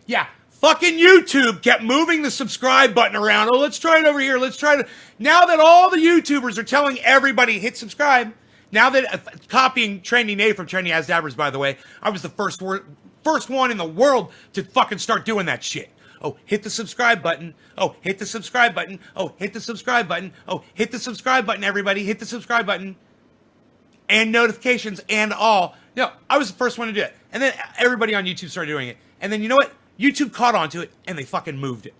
Yeah, fucking YouTube kept moving the subscribe button around. Oh, let's try it over here. Let's try it. Now that all the YouTubers are telling everybody hit subscribe, now that copying Trendy Nate from Trendy As Dabbers, by the way, I was the first one in the world to fucking start doing that shit. Oh, hit the subscribe button. Oh, hit the subscribe button. Oh, hit the subscribe button. Oh, hit the subscribe button, everybody. Hit the subscribe button. And notifications and all. No, I was the first one to do it. And then everybody on YouTube started doing it. And then you know what? YouTube caught on to it and they fucking moved it.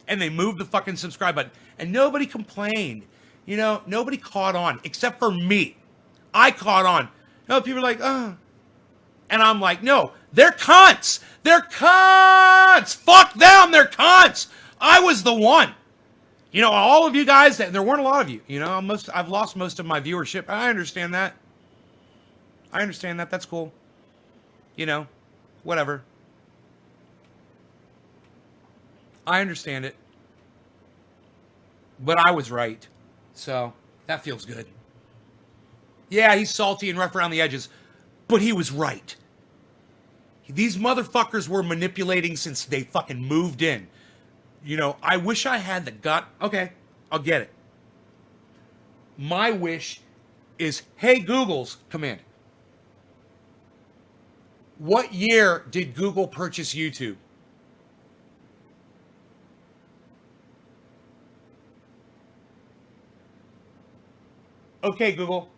And they moved the fucking subscribe button. And nobody complained. You know, nobody caught on except for me. I caught on. No, people are like, oh. And I'm like, no, they're cunts. They're cunts. Fuck them. They're cunts. I was the one. You know, all of you guys, there weren't a lot of you. You know, I've lost most of my viewership. I understand that. I understand that. That's cool. You know, whatever. I understand it. But I was right. So, that feels good. Yeah, he's salty and rough around the edges. But he was right. These motherfuckers were manipulating since they fucking moved in. You know, I wish I had the gut. Okay, I'll get it. My wish is, hey, Google's command. What year did Google purchase YouTube? Okay, Google.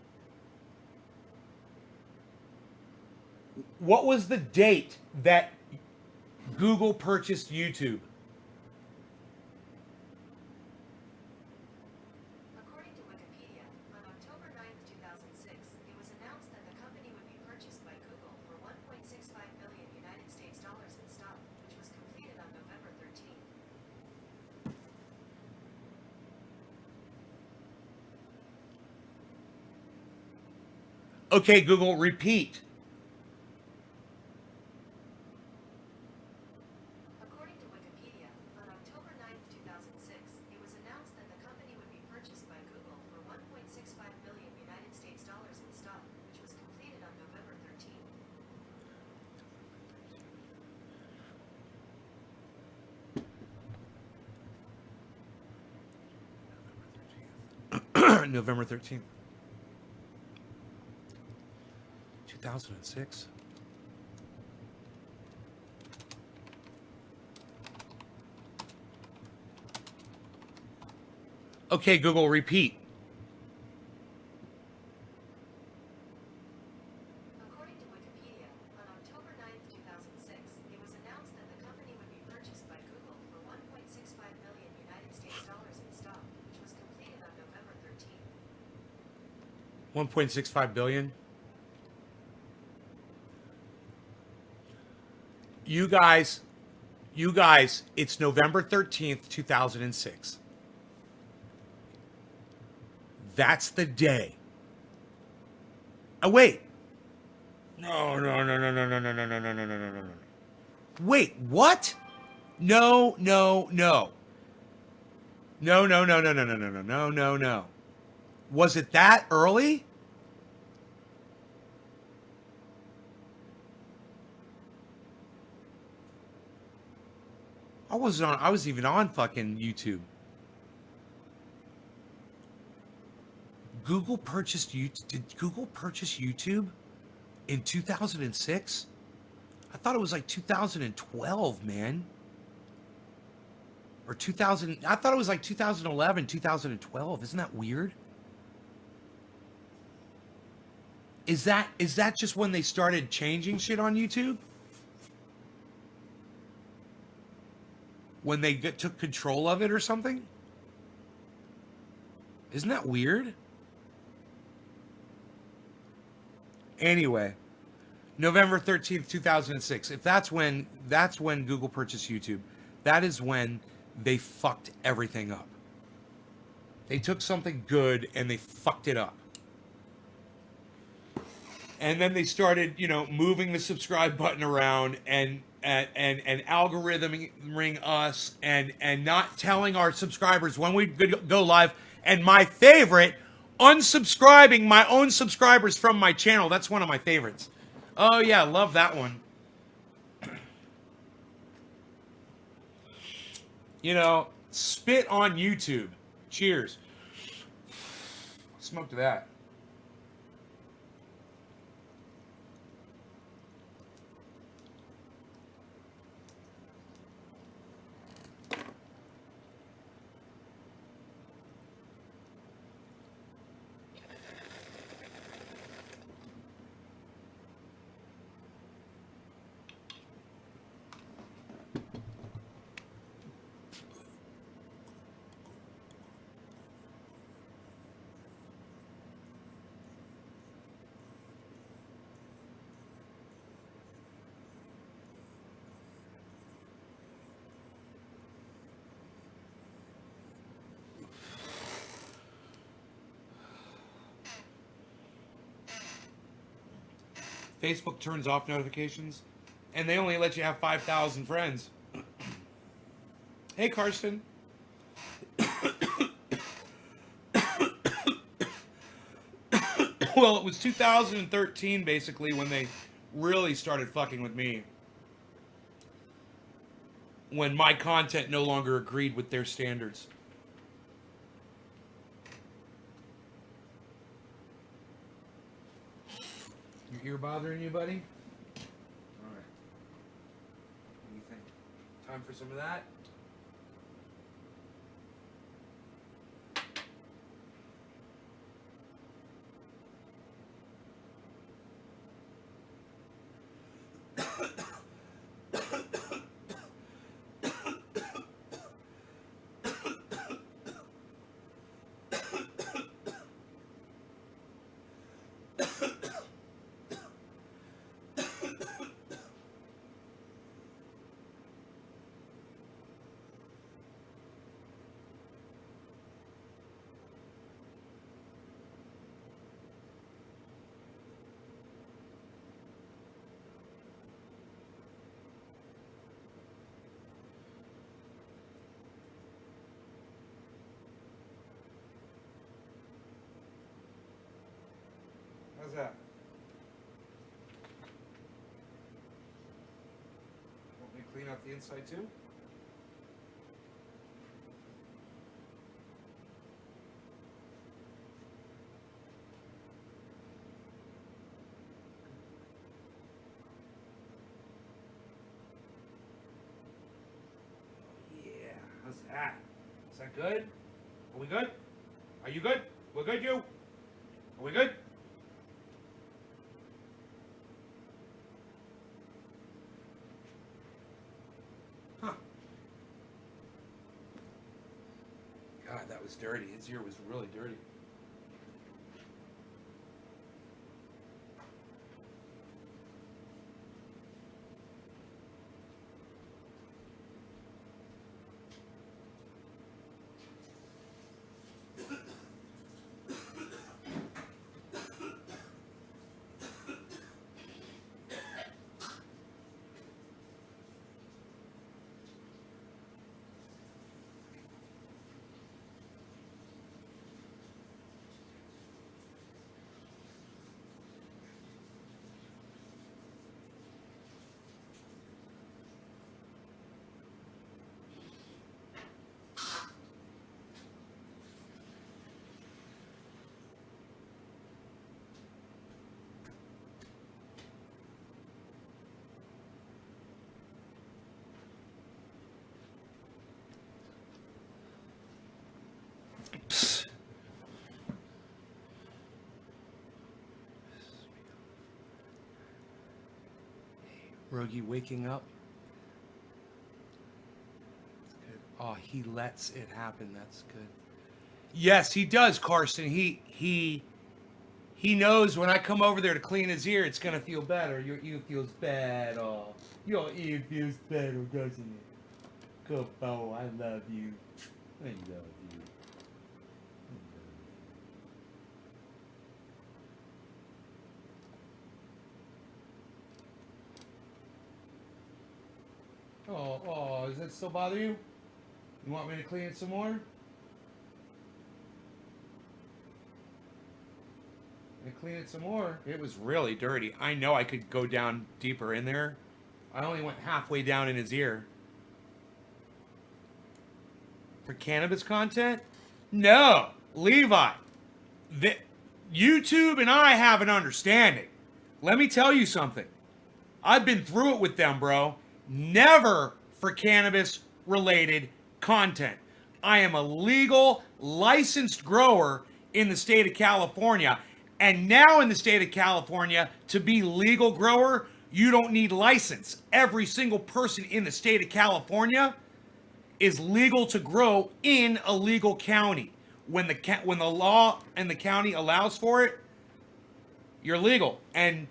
What was the date that Google purchased YouTube? According to Wikipedia, on October 9th, 2006, it was announced that the company would be purchased by Google for $1.65 billion United States dollars in stock, which was completed on November 13th. Okay, Google, repeat. According to Wikipedia, on October 9th, 2006, it was announced that the company would be purchased by Google for $1.65 billion United States dollars in stock, which was completed on November 13th. November 13th. 2006. Okay, Google, repeat. According to Wikipedia, on October 9th, 2006, it was announced that the company would be purchased by Google for 1.65 million United States dollars in stock, which was completed on November 13th. 1.65 billion. You guys, it's November 13th, 2006. That's the day. Oh, wait. No. Wait, what? No. No. Was it that early? I was even on fucking YouTube. Google purchased YouTube. Did Google purchase YouTube in 2006? I thought it was like 2012, man. Or 2000. I thought it was like 2011, 2012. Isn't that weird? Is that just when they started changing shit on YouTube? When they took control of it or something? Isn't that weird? Anyway, November 13th, 2006. If that's when Google purchased YouTube, that is when they fucked everything up. They took something good and they fucked it up. And then they started, moving the subscribe button around and algorithming us and not telling our subscribers when we go live. And my favorite, unsubscribing my own subscribers from my channel. That's one of my favorites. Oh yeah, love that one. Spit on YouTube. Cheers. Smoked that. Facebook turns off notifications, and they only let you have 5,000 friends. Hey, Karsten. Well, it was 2013, basically, when they really started fucking with me. When my content no longer agreed with their standards. Your ear bothering you, buddy? All right. What do you think? Time for some of that? How's that? Want me to clean out the inside too? Yeah, how's that? Is that good? Are we good? Are you good? We're good, you? Are we good? Huh. God, that was dirty. His ear was really dirty. Psst. Rogie waking up. That's good. Oh, he lets it happen. That's good. Yes, he does, Carson. He knows when I come over there to clean his ear, it's gonna feel better. Your ear feels bad. Oh, your ear feels better, doesn't it? Good boy, I love you. I love you. Oh, does that still bother you? You want me to clean it some more? And clean it some more. It was really dirty. I know I could go down deeper in there. I only went halfway down in his ear. For cannabis content? No, Levi. YouTube and I have an understanding. Let me tell you something. I've been through it with them, bro. Never for cannabis related content. I am a legal, licensed grower in the state of California. And now in the state of California, to be legal grower, you don't need license. Every single person in the state of California is legal to grow in a legal county. When the law and the county allows for it, you're legal. And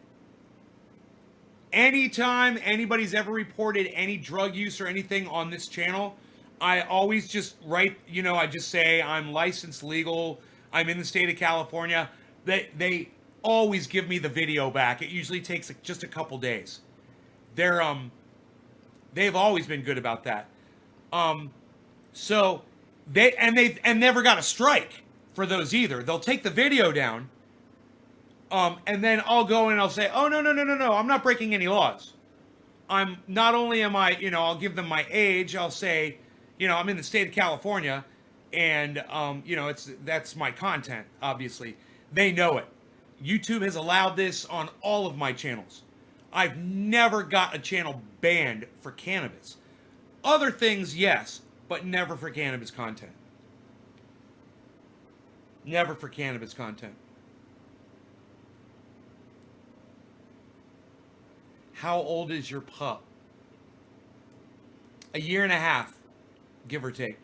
anytime anybody's ever reported any drug use or anything on this channel, I always just write, I just say I'm licensed, legal, I'm in the state of California. They always give me the video back. It usually takes just a couple days. They've always been good about that. So they've never got a strike for those either. They'll take the video down. And then I'll go and I'll say, oh, no, I'm not breaking any laws. I'll give them my age. I'll say, I'm in the state of California and, that's my content, obviously. They know it. YouTube has allowed this on all of my channels. I've never got a channel banned for cannabis. Other things, yes, but never for cannabis content. Never for cannabis content. How old is your pup? 1.5 years, give or take.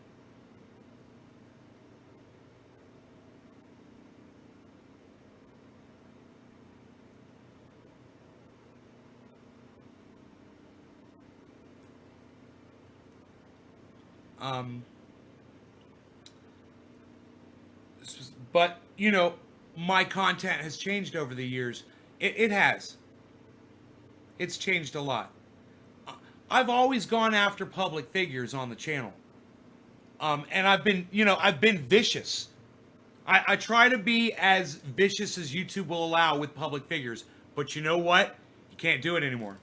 But, my content has changed over the years. It has. It's changed a lot. I've always gone after public figures on the channel. And I've been vicious. I try to be as vicious as YouTube will allow with public figures. But you know what? You can't do it anymore.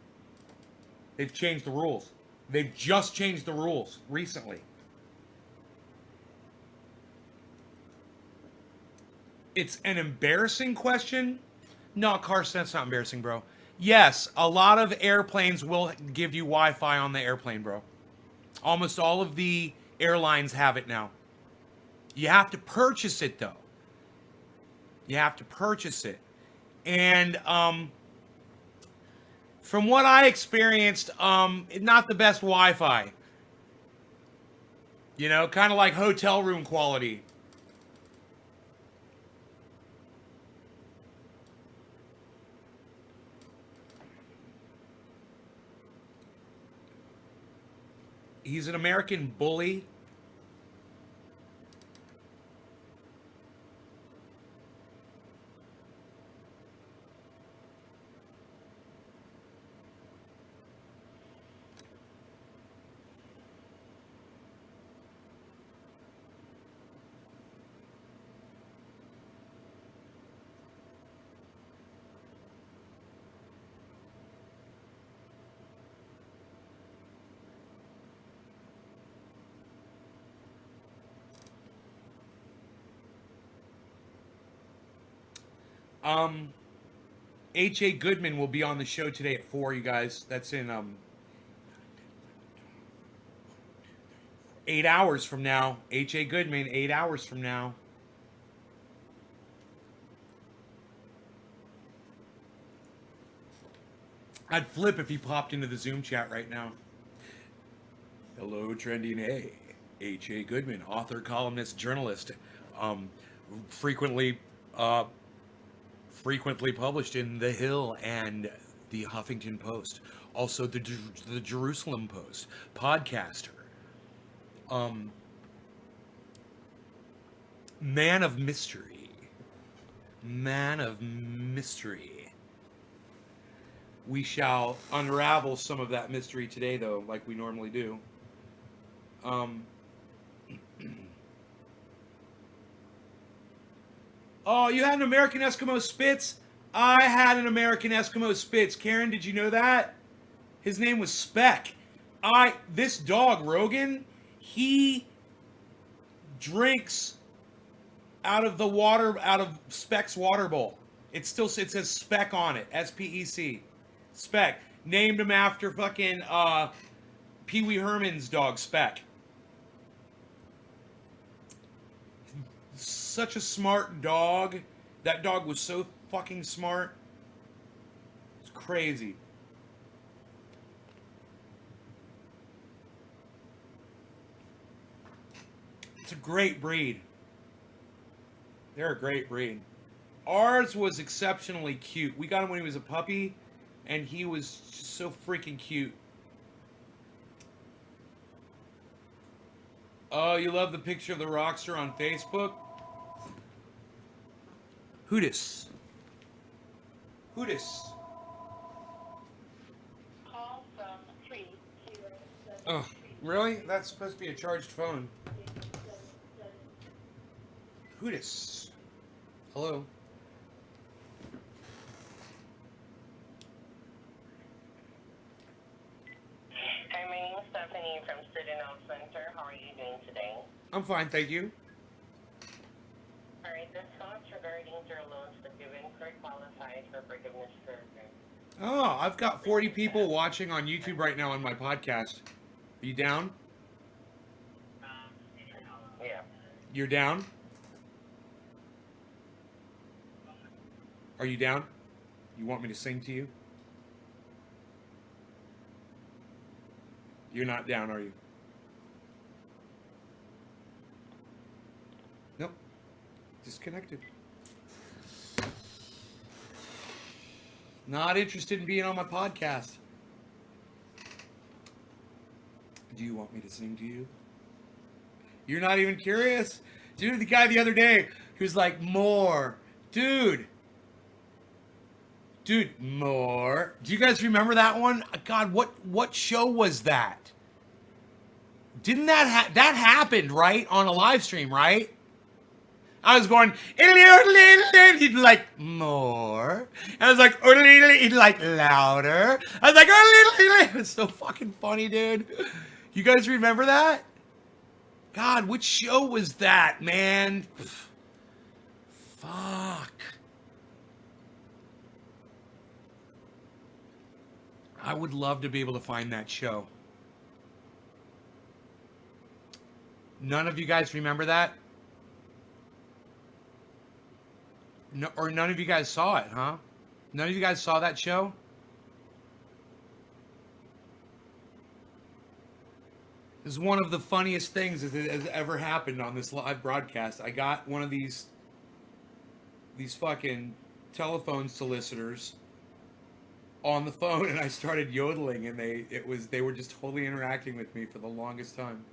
They've changed the rules. They've just changed the rules recently. It's an embarrassing question. No, Carson, that's not embarrassing, bro. Yes, a lot of airplanes will give you Wi-Fi on the airplane, bro. Almost all of the airlines have it now. You have to purchase it, though. You have to purchase it. And from what I experienced, not the best Wi-Fi. You know, kind of like hotel room quality. He's an American bully. H.A. Goodman will be on the show today at 4, you guys. That's in 8 hours from now. H.A. Goodman, 8 hours from now. I'd flip if he popped into the Zoom chat right now. Hello, Trending A. H.A. Goodman, author, columnist, journalist. Frequently published in The Hill and the Huffington Post. Also the Jerusalem Post. Podcaster. Man of mystery. Man of mystery. We shall unravel some of that mystery today, though, like we normally do. Oh, you had an American Eskimo Spitz? I had an American Eskimo Spitz. Karen, did you know that? His name was Speck. This dog, Rogan, he drinks out of the water, out of Speck's water bowl. It says Speck on it. S-P-E-C. Speck. Named him after fucking Pee Wee Herman's dog, Speck. Such a smart dog. That dog was so fucking smart. It's crazy. It's a great breed. They're a great breed. Ours was exceptionally cute. We got him when he was a puppy, and he was just so freaking cute. Oh, you love the picture of the Rockster on Facebook? Who dis? Who dis? Call from 307. Oh, really? That's supposed to be a charged phone. Who dis? Hello? Hi, my name is Stephanie from Citadel Center. How are you doing today? I'm fine, thank you. All right, this call is regarding your loans that you've incurred qualified for forgiveness program. Oh, I've got 40 people watching on YouTube right now on my podcast. Are you down? Yeah. You're down? Are you down? You want me to sing to you? You're not down, are you? Nope. Disconnected. Not interested in being on my podcast. Do you want me to sing to you? You're not even curious? Dude, the guy the other day who's like, more. Dude, more. Do you guys remember that one? God, what show was that? Didn't that that happened, right? On a live stream, right? I was going, he'd be like, more. And I was like, he'd like, louder. I was like, it was so fucking funny, dude. You guys remember that? God, which show was that, man? Fuck. I would love to be able to find that show. None of you guys remember that? No, or none of you guys saw it, huh? None of you guys saw that show? This is one of the funniest things that has ever happened on this live broadcast. I got one of these fucking telephone solicitors on the phone, and I started yodeling, and they were just totally interacting with me for the longest time.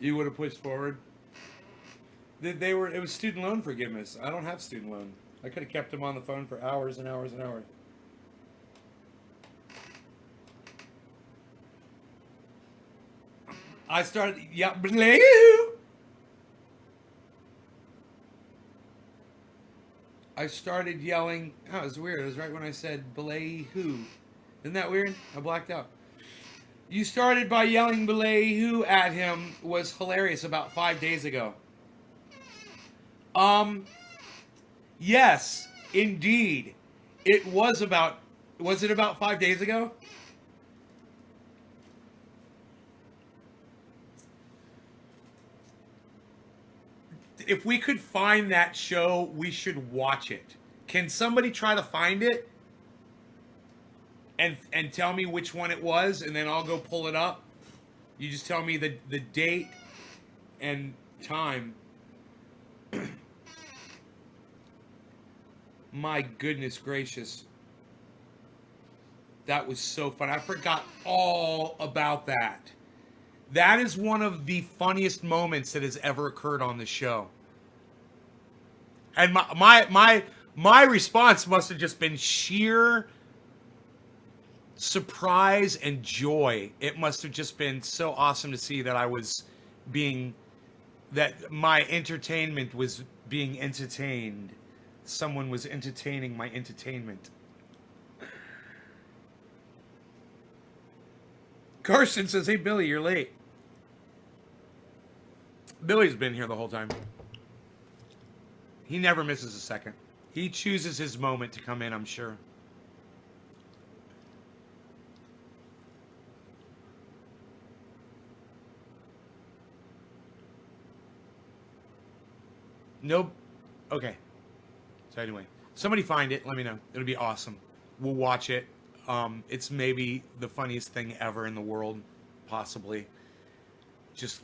You would have pushed forward. They were. It was student loan forgiveness. I don't have student loan. I could have kept them on the phone for hours and hours and hours. I started. Yeah, I started yelling. Oh, it was weird. It was right when I said belay who. Isn't that weird? I blacked out. You started by yelling belay who at him was hilarious about 5 days ago. Yes, indeed. It was about. Was it about 5 days ago? If we could find that show, we should watch it. Can somebody try to find it? And tell me which one it was, and then I'll go pull it up. You just tell me the date and time. My goodness gracious. That was so fun. I forgot all about that. That is one of the funniest moments that has ever occurred on the show. And my response must have just been sheer surprise and joy. It must have just been so awesome to see that that my entertainment was being entertained. Someone was entertaining my entertainment. Carson says, "Hey Billy, you're late." Billy's been here the whole time. He never misses a second. He chooses his moment to come in, I'm sure. Nope. Okay. So anyway, somebody find it. Let me know. It'll be awesome. We'll watch it. It's maybe the funniest thing ever in the world, possibly. Just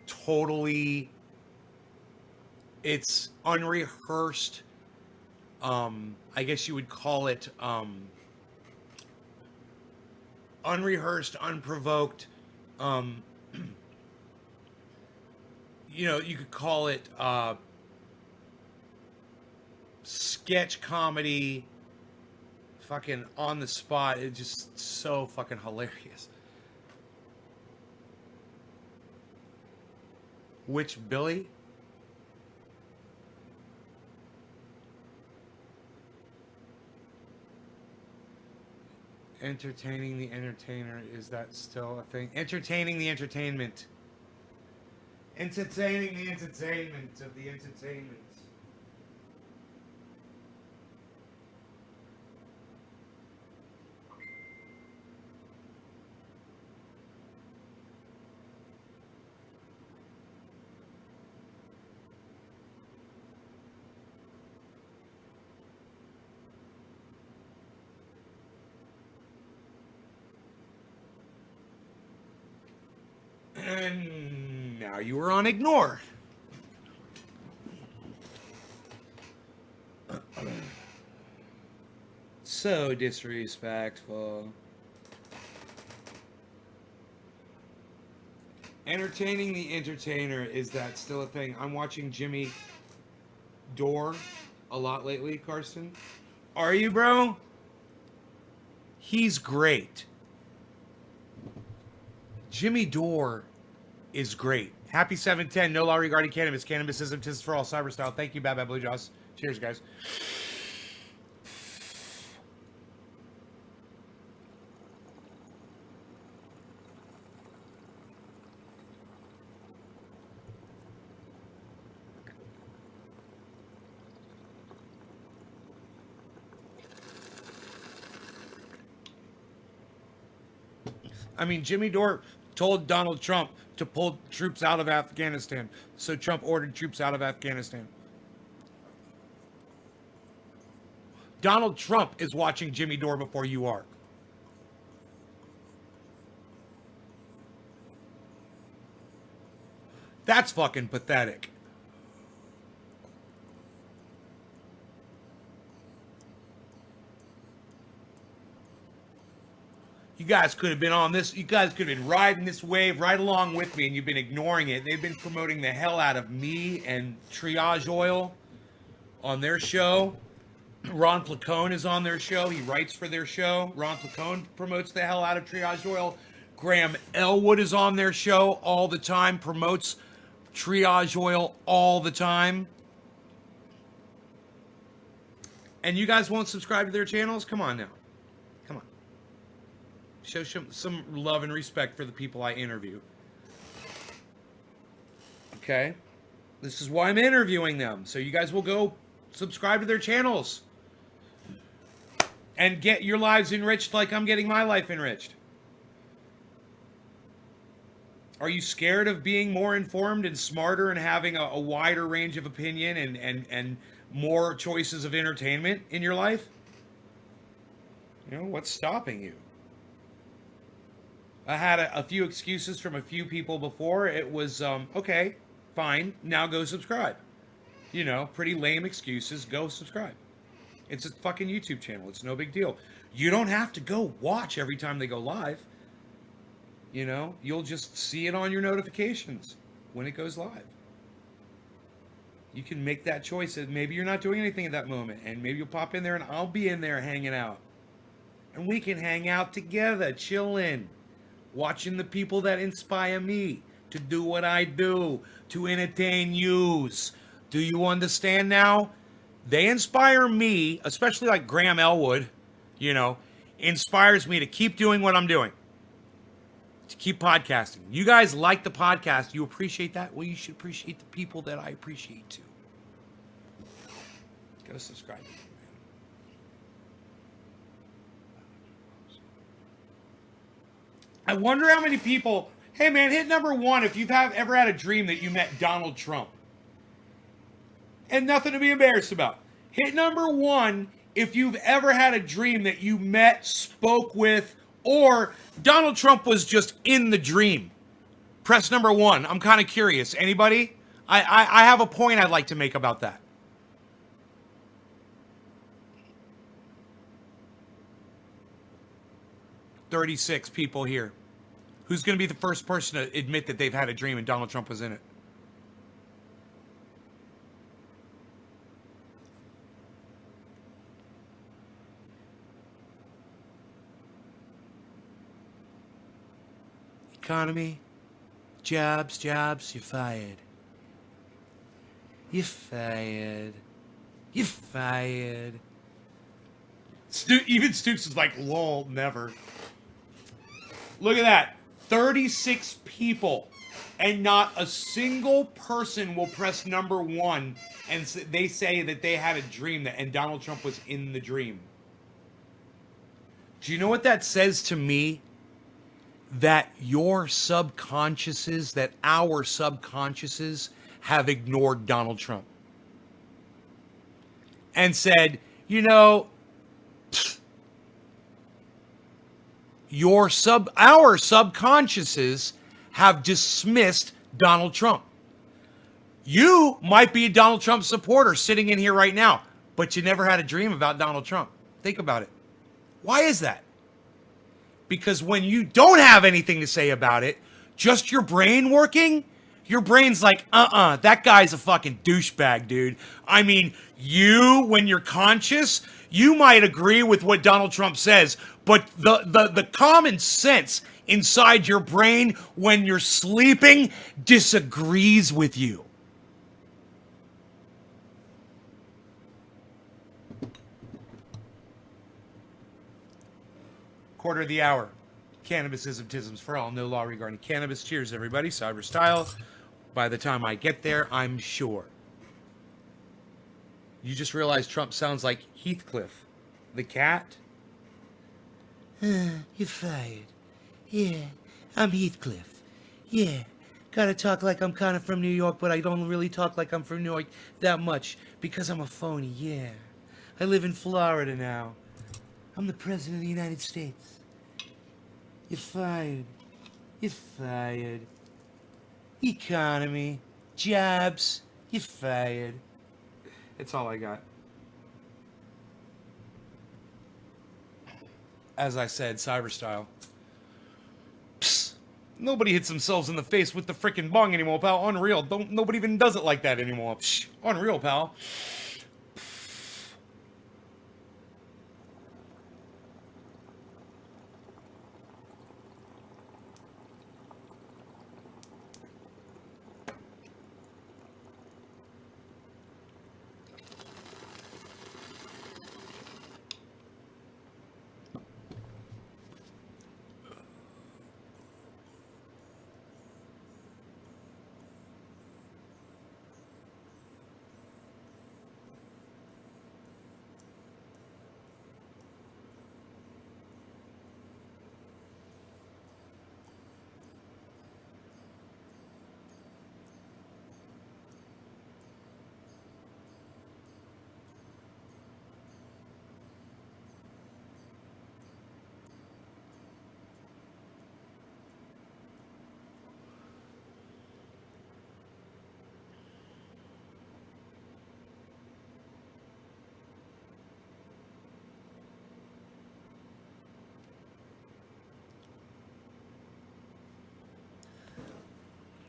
totally. It's unrehearsed. I guess you would call it unrehearsed, unprovoked. You could call it sketch comedy, fucking on the spot. It's just so fucking hilarious. Which Billy? Entertaining the entertainer, is that still a thing? Entertaining the entertainment. Entertaining the entertainment of the entertainment. And now you are on ignore. So disrespectful. Entertaining the entertainer, is that still a thing? I'm watching Jimmy Dore a lot lately, Carson. Are you, bro? He's great. Jimmy Dore is great. Happy 710. No law regarding cannabis. Cannabis is tis for all. Cyber style. Thank you, Bad Bad Blue Jaws. Cheers, guys. I mean, Jimmy Dore told Donald Trump to pull troops out of Afghanistan. So Trump ordered troops out of Afghanistan. Donald Trump is watching Jimmy Dore before you are. That's fucking pathetic. You guys could have been on this. You guys could have been riding this wave right along with me, and you've been ignoring it. They've been promoting the hell out of me and Triage Oil on their show. Ron Placone is on their show. He writes for their show. Ron Placone promotes the hell out of Triage Oil. Graham Elwood is on their show all the time, promotes Triage Oil all the time. And you guys won't subscribe to their channels? Come on now. Come on. Show some love and respect for the people I interview. Okay? This is why I'm interviewing them. So you guys will go subscribe to their channels. And get your lives enriched like I'm getting my life enriched. Are you scared of being more informed and smarter and having a wider range of opinion and more choices of entertainment in your life? You know, what's stopping you? I had a few excuses from a few people before. It was, okay, fine, now go subscribe. You know, pretty lame excuses, go subscribe. It's a fucking YouTube channel. It's no big deal. You don't have to go watch every time they go live. You know, you'll just see it on your notifications when it goes live. You can make that choice. Maybe you're not doing anything at that moment, and maybe you'll pop in there and I'll be in there hanging out. And we can hang out together, chilling, watching the people that inspire me to do what I do, to entertain yous. Do you understand now? They inspire me, especially like Graham Elwood, you know, inspires me to keep doing what I'm doing. To keep podcasting. You guys like the podcast. You appreciate that? Well, you should appreciate the people that I appreciate too. Go subscribe. I wonder how many people... Hey, man, hit number 1 if you've ever had a dream that you met Donald Trump. And nothing to be embarrassed about. Hit number 1 if you've ever had a dream that you met, spoke with, or Donald Trump was just in the dream. Press number 1. I'm kind of curious. Anybody? I have a point I'd like to make about that. "36 people here. Who's going to be the first person to admit that they've had a dream and Donald Trump was in it? Economy, jobs, you're fired. You're fired. You're fired. Even Stoops is like, lol, never. Look at that. 36 people. And not a single person will press number 1 and they say that they had a dream and Donald Trump was in the dream. Do you know what that says to me? That your subconsciouses, that our subconsciouses have ignored Donald Trump. And said, you know, our subconsciouses have dismissed Donald Trump. You might be a Donald Trump supporter sitting in here right now, but you never had a dream about Donald Trump. Think about it. Why is that? Because when you don't have anything to say about it, just your brain working, your brain's like, that guy's a fucking douchebag, dude. I mean, when you're conscious, you might agree with what Donald Trump says, but the common sense inside your brain when you're sleeping disagrees with you. Quarter of the hour. Cannabis-ism-tisms for all. No law regarding cannabis. Cheers, everybody. Cyber style. By the time I get there, I'm sure. You just realized Trump sounds like Heathcliff. The cat? You're fired. Yeah, I'm Heathcliff. Yeah, gotta talk like I'm kind of from New York, but I don't really talk like I'm from New York that much because I'm a phony, yeah. I live in Florida now. I'm the President of the United States. You're fired. You're fired. Economy. Jobs. You're fired. That's all I got. As I said, cyber style. Psst. Nobody hits themselves in the face with the frickin' bong anymore, pal. Unreal. Nobody even does it like that anymore. Psh. Unreal, pal.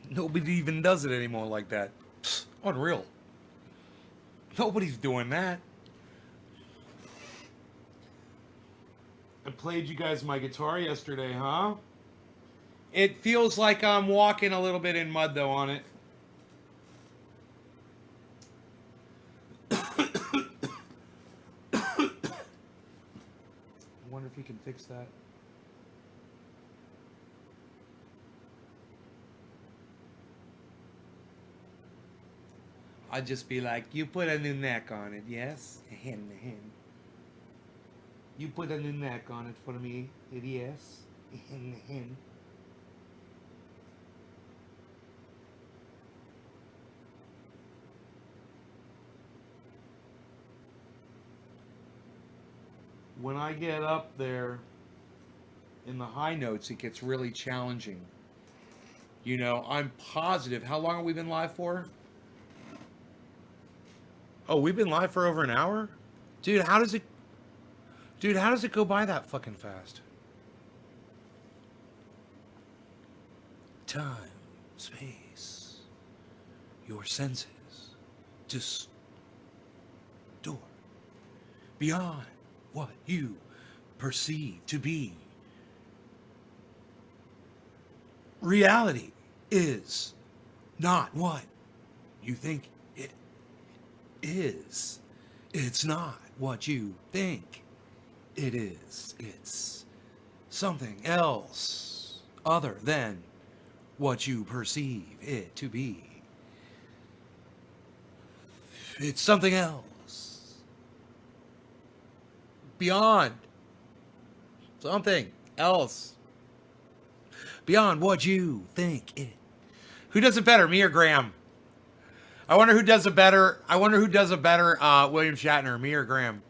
Nobody even does it anymore like that. Psst. Unreal. Nobody's doing that. I played you guys my guitar yesterday, huh? It feels like I'm walking a little bit in mud, though, on it. I wonder if you can fix that. I'd just be like, you put a new neck on it, yes? You put a new neck on it for me, yes? When I get up there in the high notes, it gets really challenging. You know, I'm positive. How long have we been live for? Oh, we've been live for over an hour? Dude, how does it go by that fucking fast? Time, space, your senses, distort beyond what you perceive to be. Reality is not what you think it is. It's not what you think it is. It's something else other than what you perceive it to be. It's something else beyond something else beyond what you think it. Who does it better, me or Graham? I wonder who does it better. William Shatner, me or Graham?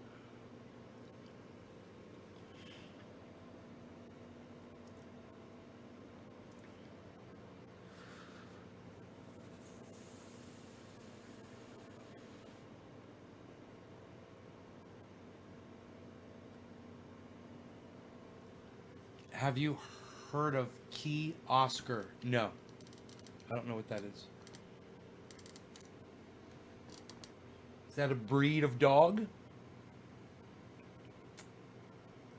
Have you heard of Key Oscar? No. I don't know what that is. Is that a breed of dog?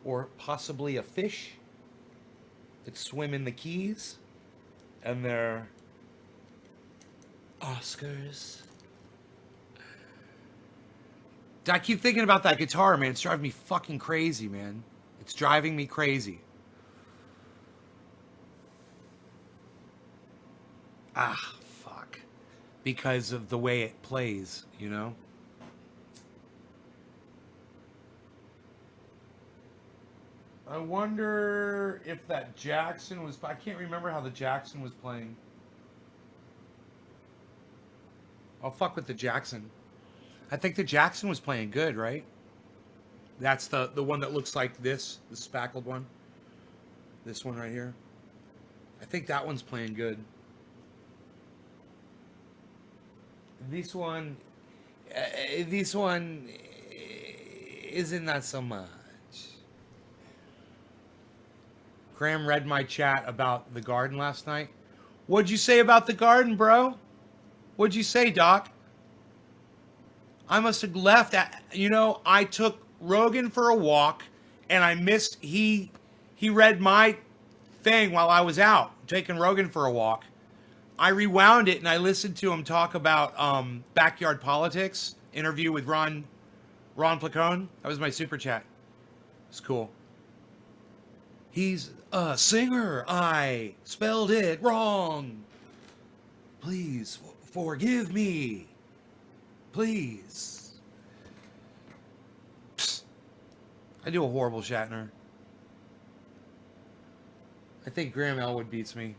Or possibly a fish that swim in the Keys? And they're Oscars. I keep thinking about that guitar, man. It's driving me fucking crazy, man. It's driving me crazy. Ah, fuck. Because of the way it plays, you know? I wonder if that Jackson was... I can't remember how the Jackson was playing. I'll fuck with the Jackson. I think the Jackson was playing good, right? That's the one that looks like this, the spackled one. This one right here. I think that one's playing good. This one isn't that so much. Graham read my chat about the garden last night. What'd you say about the garden, bro? What'd you say, Doc? I must have left. I took Rogan for a walk, and I missed. He read my thing while I was out taking Rogan for a walk. I rewound it and I listened to him talk about backyard politics. Interview with Ron Placone. That was my super chat. It's cool. He's a singer. I spelled it wrong. Please forgive me. Please. Psst. I do a horrible Shatner. I think Graham Elwood beats me.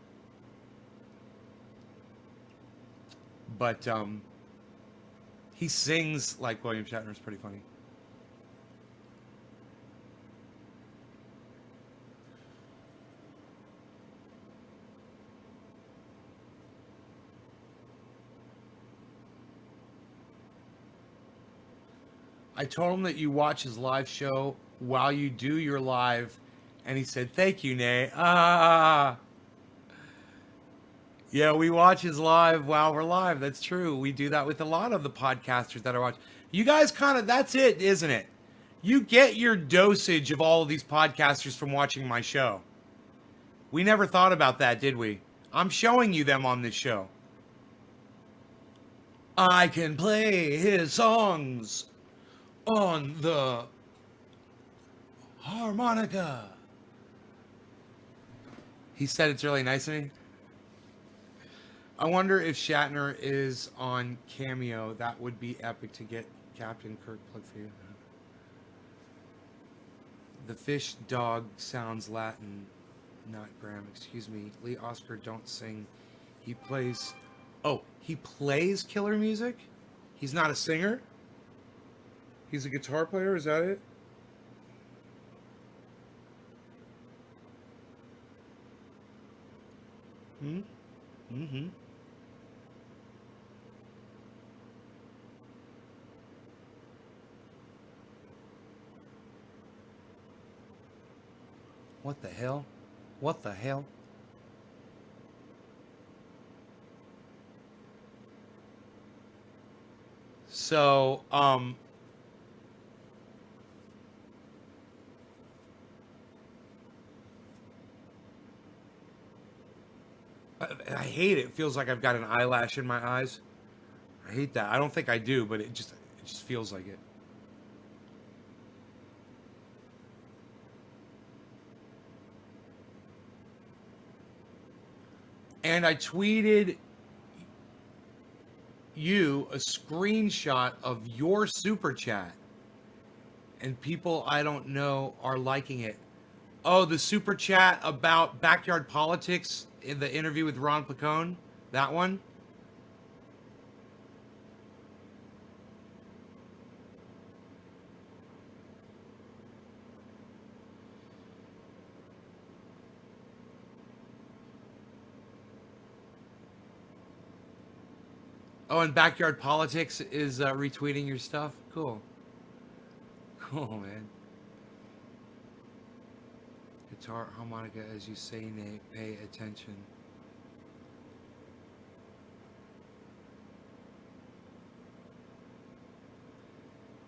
But he sings like William Shatner. Is pretty funny. I told him that you watch his live show while you do your live, and he said, "Thank you, Nay." Yeah, we watch his live while we're live. That's true. We do that with a lot of the podcasters that are watching. You guys kind of, that's it, isn't it? You get your dosage of all of these podcasters from watching my show. We never thought about that, did we? I'm showing you them on this show. I can play his songs on the harmonica. He said it's really nice of me. I wonder if Shatner is on Cameo. That would be epic to get Captain Kirk plug for you. The fish dog sounds Latin, not Graham. Excuse me. Lee Oscar, don't sing. He plays... Oh, he plays killer music? He's not a singer? He's a guitar player? Is that it? Mm-hmm. What the hell? What the hell? So, I hate it. It feels like I've got an eyelash in my eyes. I hate that. I don't think I do, but it just feels like it. And I tweeted you a screenshot of your super chat, and people I don't know are liking it. Oh, the super chat about backyard politics in the interview with Ron Placone? That one? Oh, and backyard politics is retweeting your stuff? Cool. Cool, man. Guitar, harmonica, as you say, Nate, pay attention.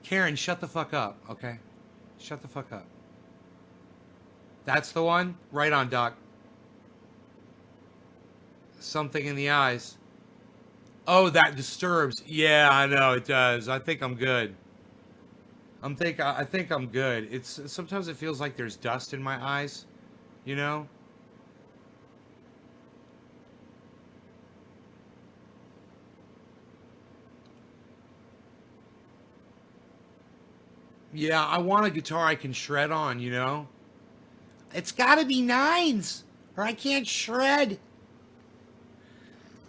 Karen, shut the fuck up, okay? Shut the fuck up. That's the one? Right on, Doc. Something in the eyes. Oh, that disturbs. Yeah, I know, it does. I think I'm good. I think I'm good. It's sometimes it feels like there's dust in my eyes, you know? Yeah, I want a guitar I can shred on, you know? It's got to be 9s, or I can't shred.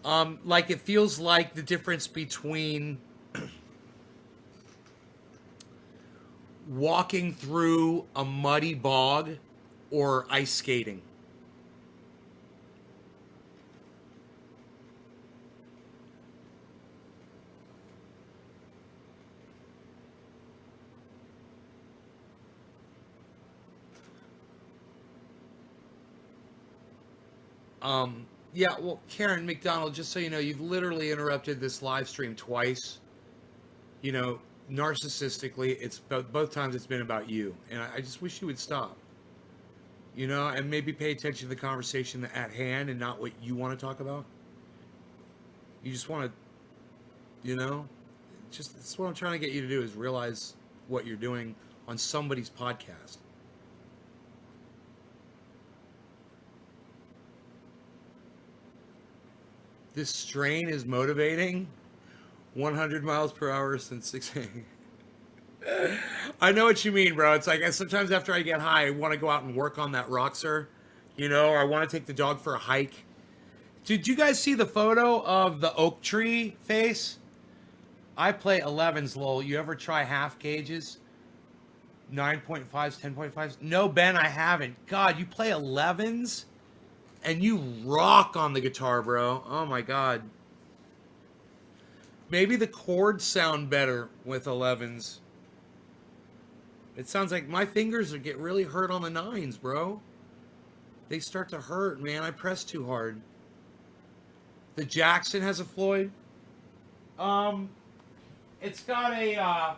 Like it feels like the difference between walking through a muddy bog or ice skating. Yeah, well, Karen McDonald, just so you know, you've literally interrupted this live stream twice. You know, narcissistically, it's both times it's been about you, and I just wish you would stop. You know, and maybe pay attention to the conversation at hand and not what you want to talk about. You just want to, you know, just that's what I'm trying to get you to do is realize what you're doing on somebody's podcast. This strain is motivating. 100 miles per hour since 6 a.m. I know what you mean, bro. It's like sometimes after I get high, I want to go out and work on that Roxer, you know, or I want to take the dog for a hike. Did you guys see the photo of the oak tree face? I play 11s, lol. You ever try half gauges? 9.5s, 10.5s? No, Ben, I haven't. God, you play 11s? And you rock on the guitar, bro. Oh my God. Maybe the chords sound better with 11s. It sounds like my fingers get really hurt on the 9s, bro. They start to hurt, man. I press too hard. The Jackson has a Floyd. It's got a,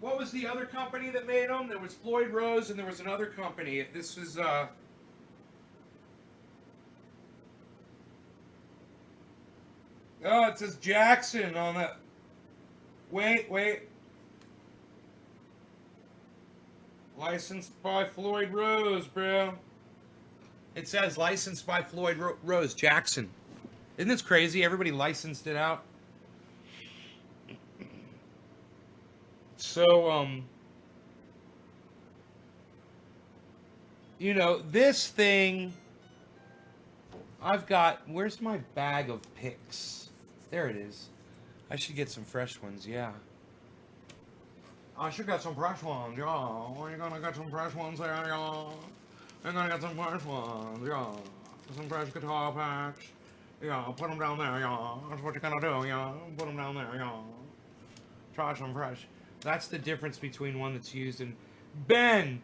what was the other company that made them? There was Floyd Rose and there was another company. This was, oh, it says Jackson on that. Wait. Licensed by Floyd Rose, bro. It says licensed by Floyd Rose, Jackson. Isn't this crazy? Everybody licensed it out. So, you know, this thing, I've got, where's my bag of picks? There it is. I should get some fresh ones, yeah. I should get some fresh ones, yeah. We're gonna get some fresh ones there, yeah. We're gonna get some fresh ones, yeah. Some fresh guitar packs. Yeah, put them down there, yeah. That's what you're gonna do, yeah. Put them down there, yeah. Try some fresh. That's the difference between one that's used and... Ben,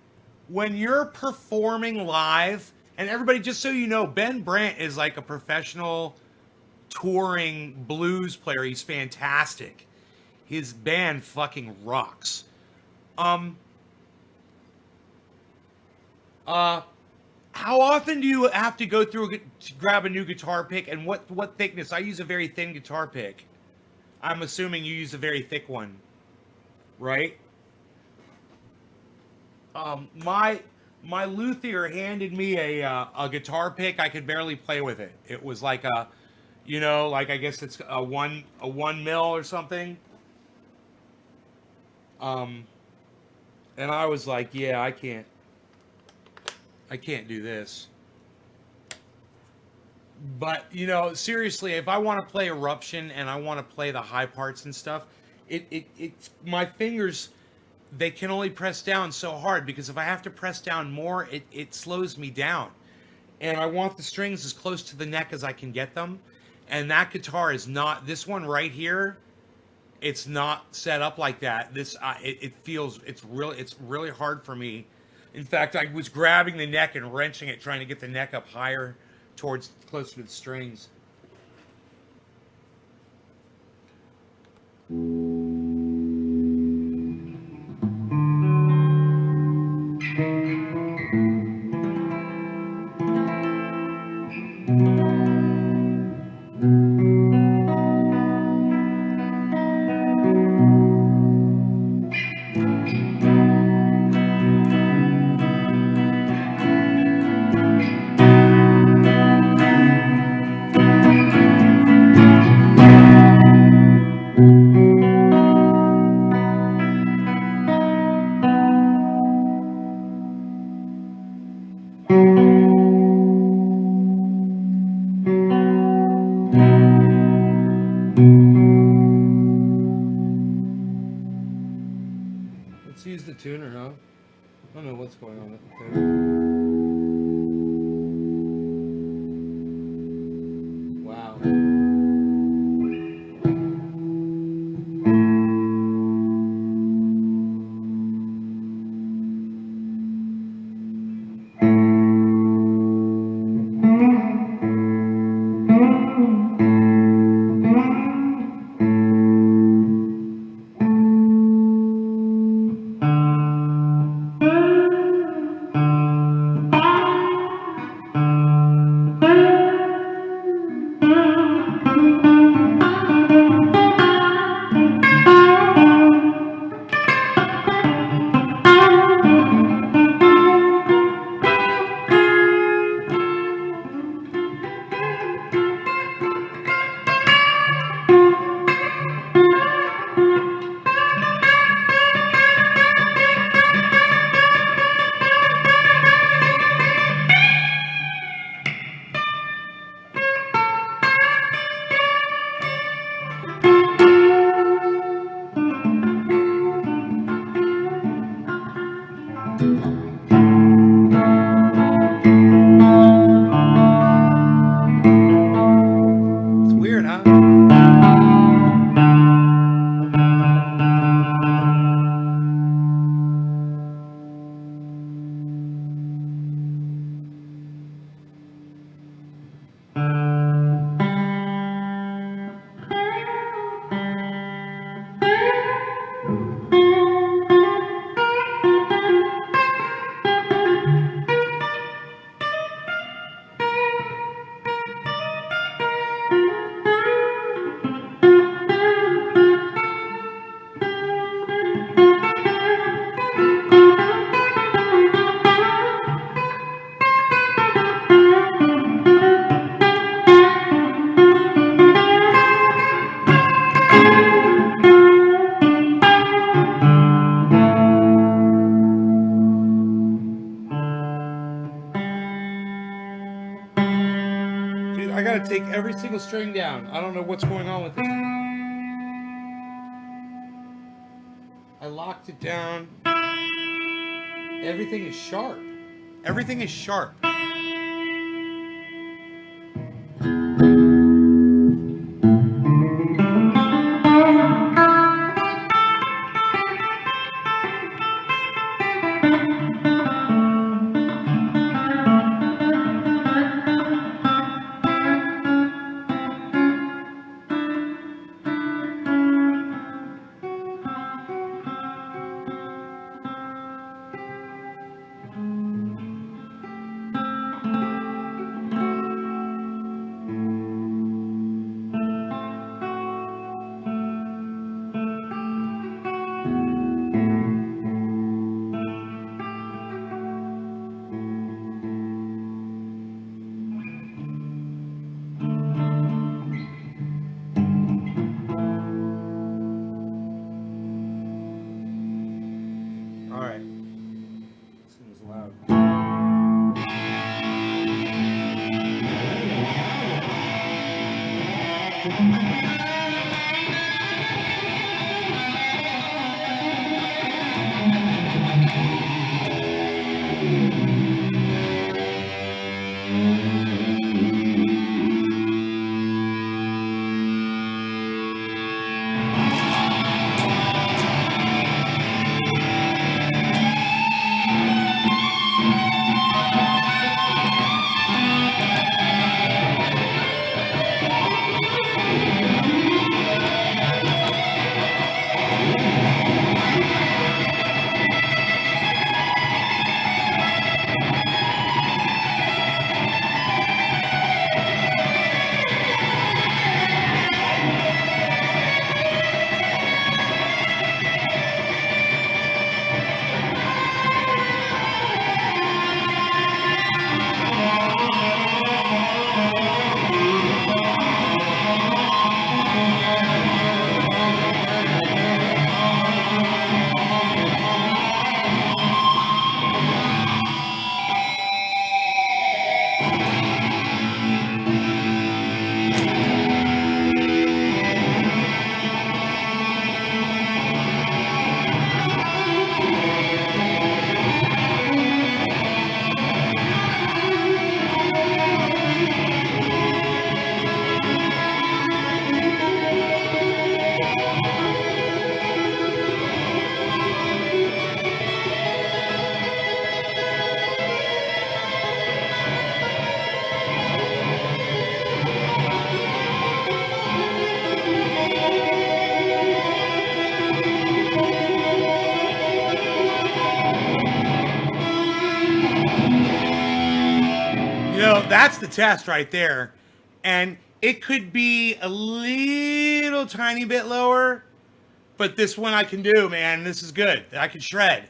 when you're performing live, and everybody, just so you know, Ben Brandt is like a professional touring blues player. He's fantastic. His band fucking rocks. How often do you have to go through to grab a new guitar pick, and what thickness? I use a very thin guitar pick. I'm assuming you use a very thick one, right? My luthier handed me a guitar pick. I could barely play with it. It was like a, you know, like I guess it's a 1 mil or something. And I was like, yeah, I can't do this. But, you know, seriously, if I want to play Eruption and I want to play the high parts and stuff, it's my fingers, they can only press down so hard, because if I have to press down more, it slows me down. And I want the strings as close to the neck as I can get them. And that guitar is not, this one right here, it's not set up like that. This it feels, it's really hard for me. In fact, I was grabbing the neck and wrenching it, trying to get the neck up higher towards closer to the strings. what's going on with it there. Wow. It's weird, huh? Dude, I gotta take every single string down. I don't know what's going on with this. I locked it down. Everything is sharp. Everything is sharp. All right. This thing is loud. the test right there. And it could be a little tiny bit lower, but this one I can do, man. This is good. I can shred,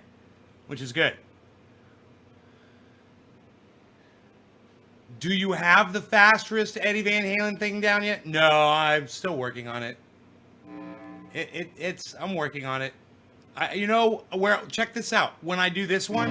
which is good. Do you have the fast wrist Eddie Van Halen thing down yet? No, I'm still working on it. I'm working on it. Check this out. When I do this one.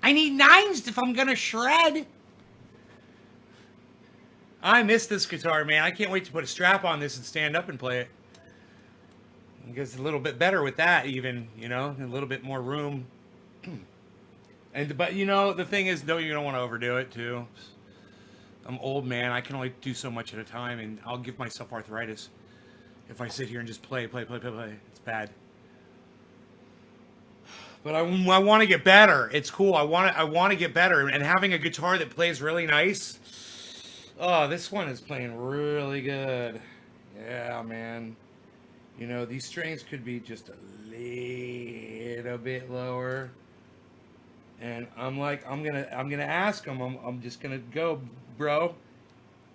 I need nines if I'm gonna shred. I miss this guitar, man. I can't wait to put a strap on this and stand up and play it. It gets a little bit better with that, even, a little bit more room. But the thing is, though, you don't want to overdo it too. I'm old, man. I can only do so much at a time, and I'll give myself arthritis if I sit here and just play. It's bad. But I want to get better. It's cool. I want to get better, and having a guitar that plays really nice. Oh, this one is playing really good. Yeah, man. These strings could be just a little bit lower. And I'm gonna ask him. I'm just gonna go, bro.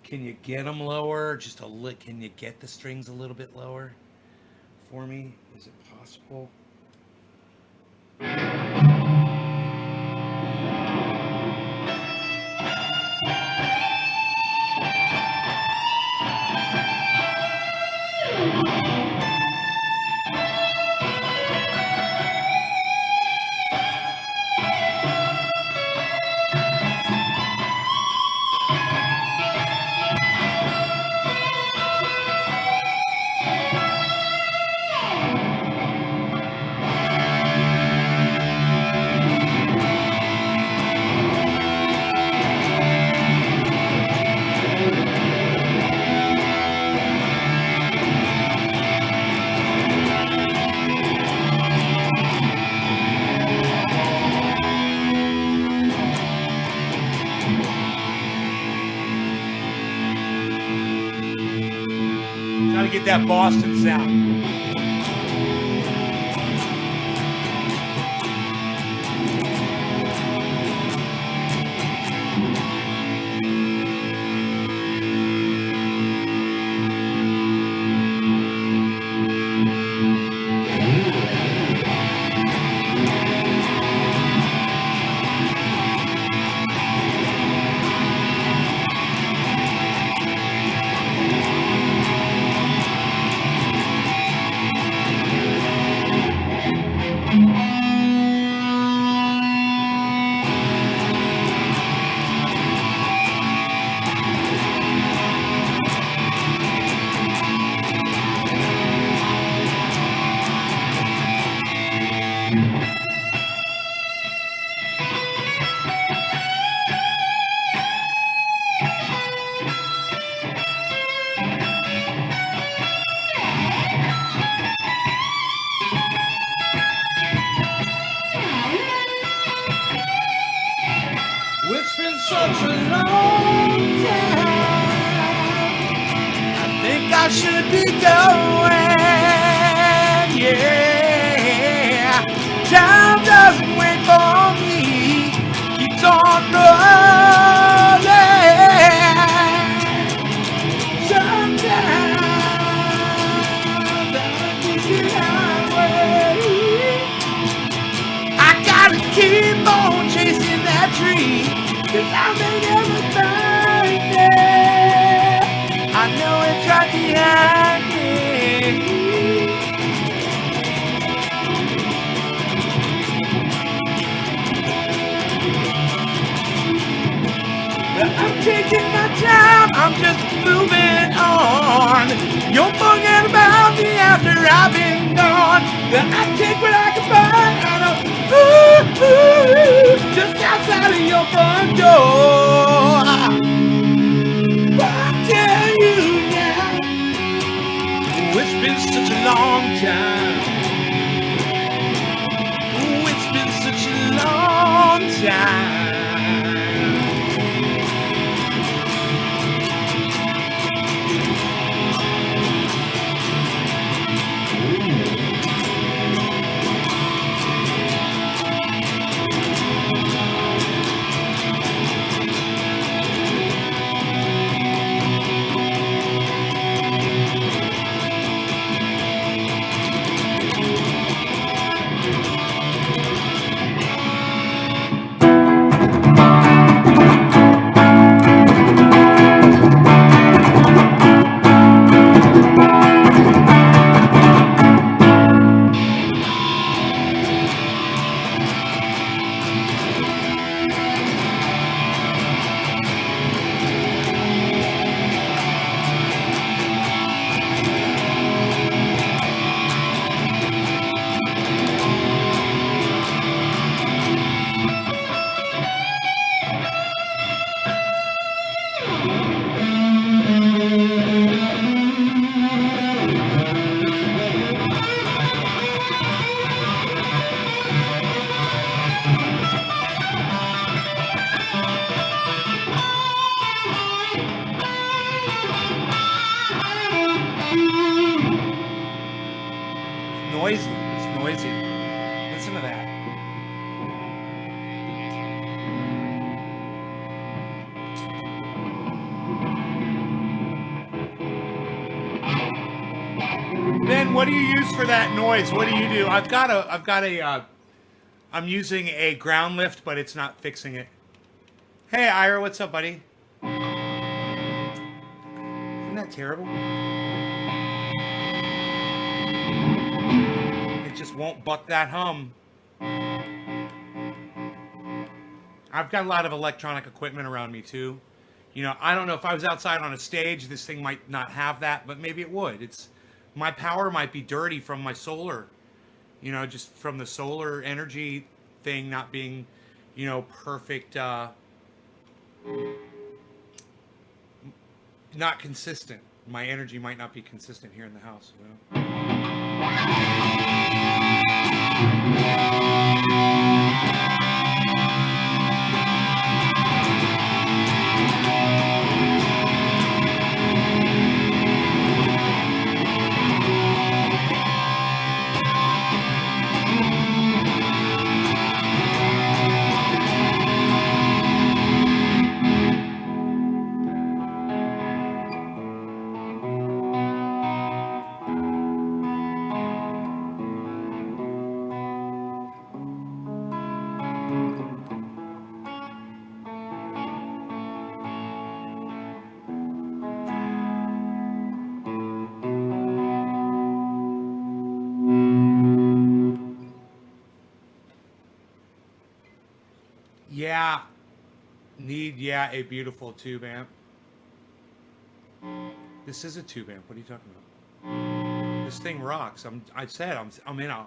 Can you get them lower? Can you get the strings a little bit lower for me? Is it possible? that Boston sound. It's been such a long time. I think I should be going. Yeah, time doesn't wait for me. Keeps on rolling. Sometimes I think it highway. I gotta keep on chasing that dream. 'Cause I may never find it. I know it's right behind me. Well, I'm taking my time, I'm just moving on. You're forgetting about me after I've been gone. Well, I take what I can find out of just outside of your front door. But I tell you now, oh, it's been such a long time. Oh, it's been such a long time. Noisy. It's noisy. Listen to that. Ben, what do you use for that noise? What do you do? I'm using a ground lift, but it's not fixing it. Hey, Ira, what's up, buddy? Isn't that terrible? It just won't buck that hum. I've got a lot of electronic equipment around me too. You know, I don't know if I was outside on a stage, this thing might not have that, but maybe it would. My power might be dirty from my solar, you know, just from the solar energy thing not being, you know, perfect, not consistent. My energy might not be consistent here in the house, you know? Yeah. Yeah, a beautiful tube amp. This is a tube amp. What are you talking about? This thing rocks. I'm in a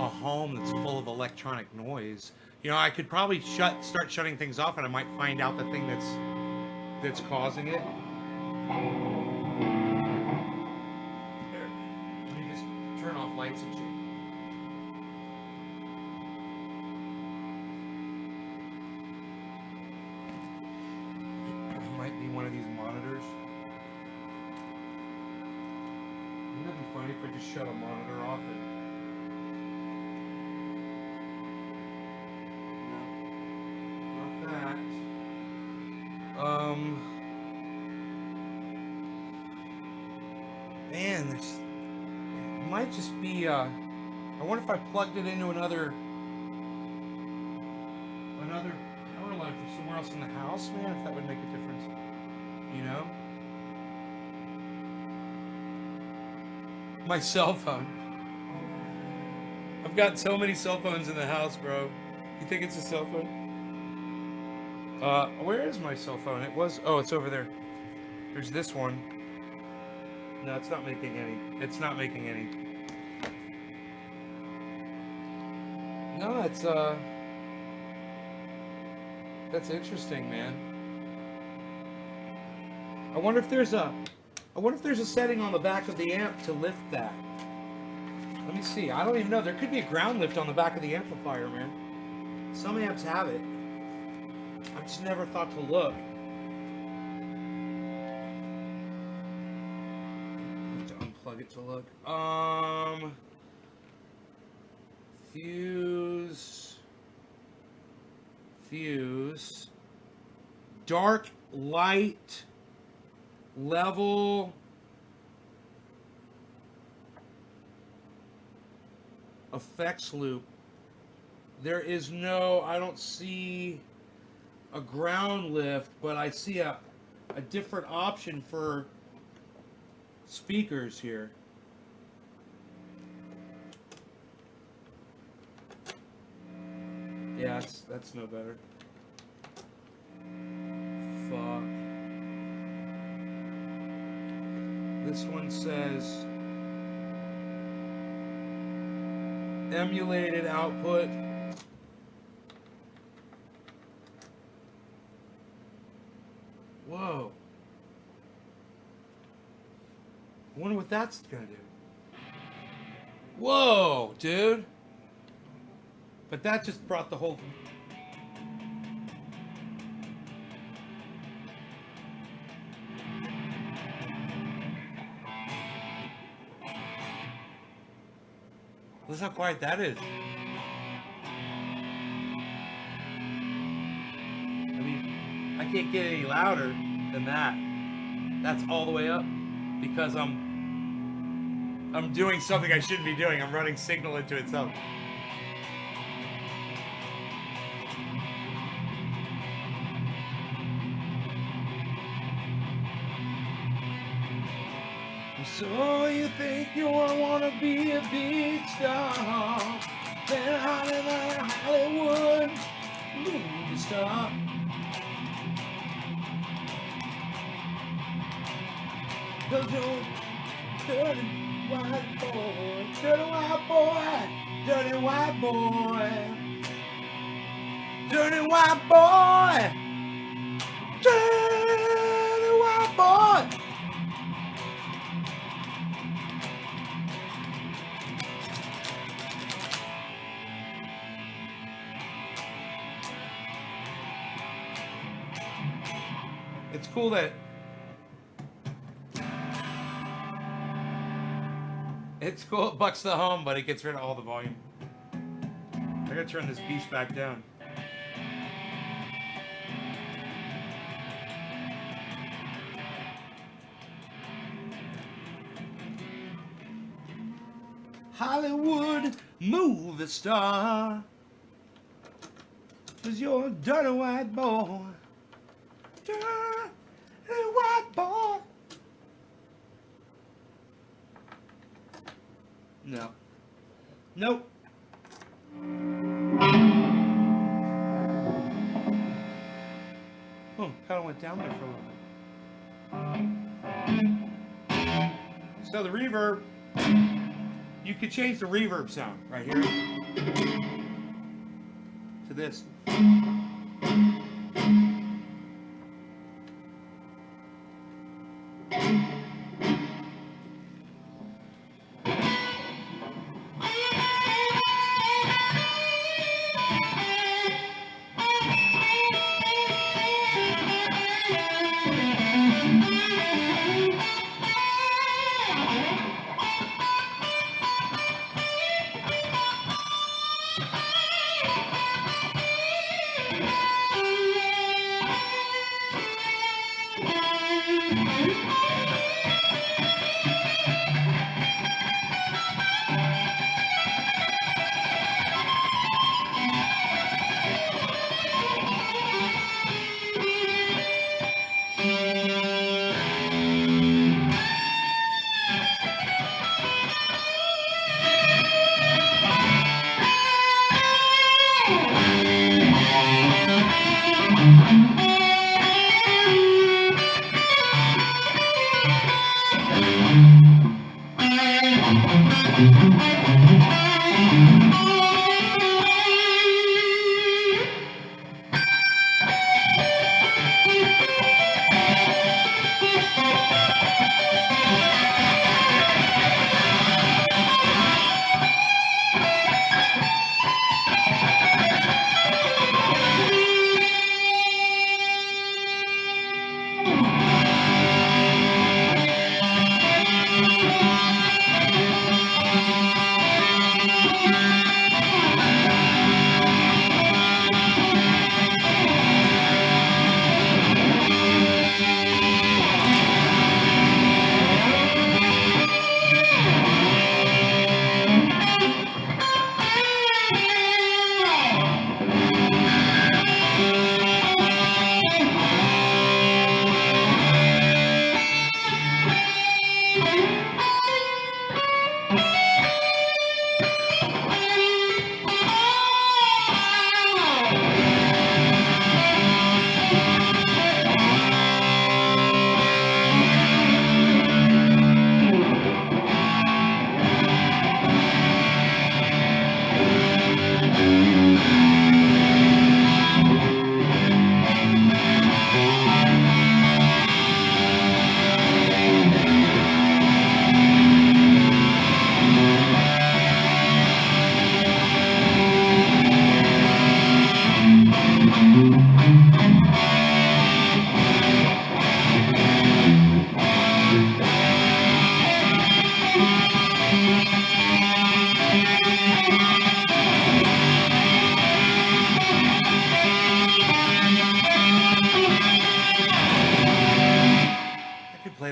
home that's full of electronic noise. You know, I could probably start shutting things off, and I might find out the thing that's causing it. Here, let me just turn off lights and shit. It might be one of these monitors. Wouldn't that be funny if I just shut a monitor off and... No, not that. Man, it might just be, I wonder if I plugged it into another power line from somewhere else in the house, man, if that would make a difference, you know? My cell phone. I've got so many cell phones in the house, bro. You think it's a cell phone? Where is my cell phone? It's over there. There's this one. No, it's not making any. It's not making any. No, that's interesting, man. I wonder if there's a setting on the back of the amp to lift that. Let me see. I don't even know. There could be a ground lift on the back of the amplifier, man. Some amps have it. I've just never thought to look. I have to unplug it to look. Fuse. Dark, light, level. Effects loop. There is no, I don't see a ground lift, but I see a different option for speakers here. Yeah, that's no better. Fuck. This one says emulated output. Whoa. I wonder what that's gonna do. Whoa, dude. But that just brought the whole... Listen how quiet that is. I mean, I can't get any louder than that. That's all the way up because I'm doing something I shouldn't be doing. I'm running signal into itself. So you think you wanna be a big star, then Hollywood movie star. Cause you're dirty white boy, dirty white boy, dirty white boy, dirty white boy, dirty white boy. It's cool that it bucks the home, but it gets rid of all the volume. I gotta turn this beast back down. Hollywood movie star, 'cause you're a dirty white boy. Dirty white boy. No. Nope. went down there for a little bit. So the reverb, you could change the reverb sound right here to this.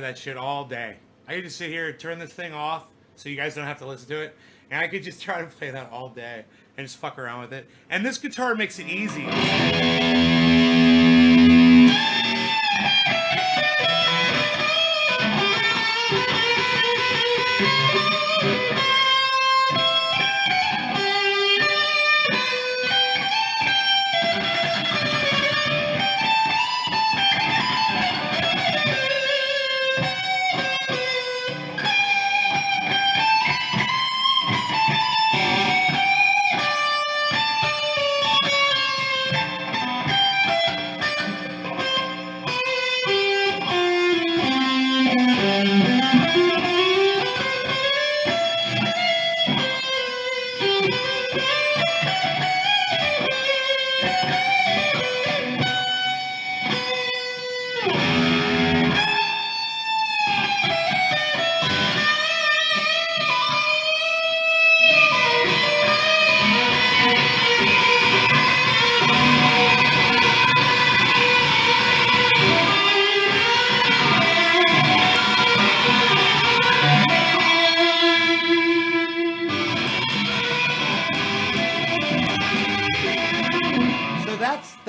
That shit all day. I could just sit here and turn this thing off so you guys don't have to listen to it, and I could just try to play that all day and just fuck around with it. And this guitar makes it easy.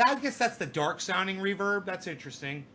I guess that's the dark sounding reverb. That's interesting.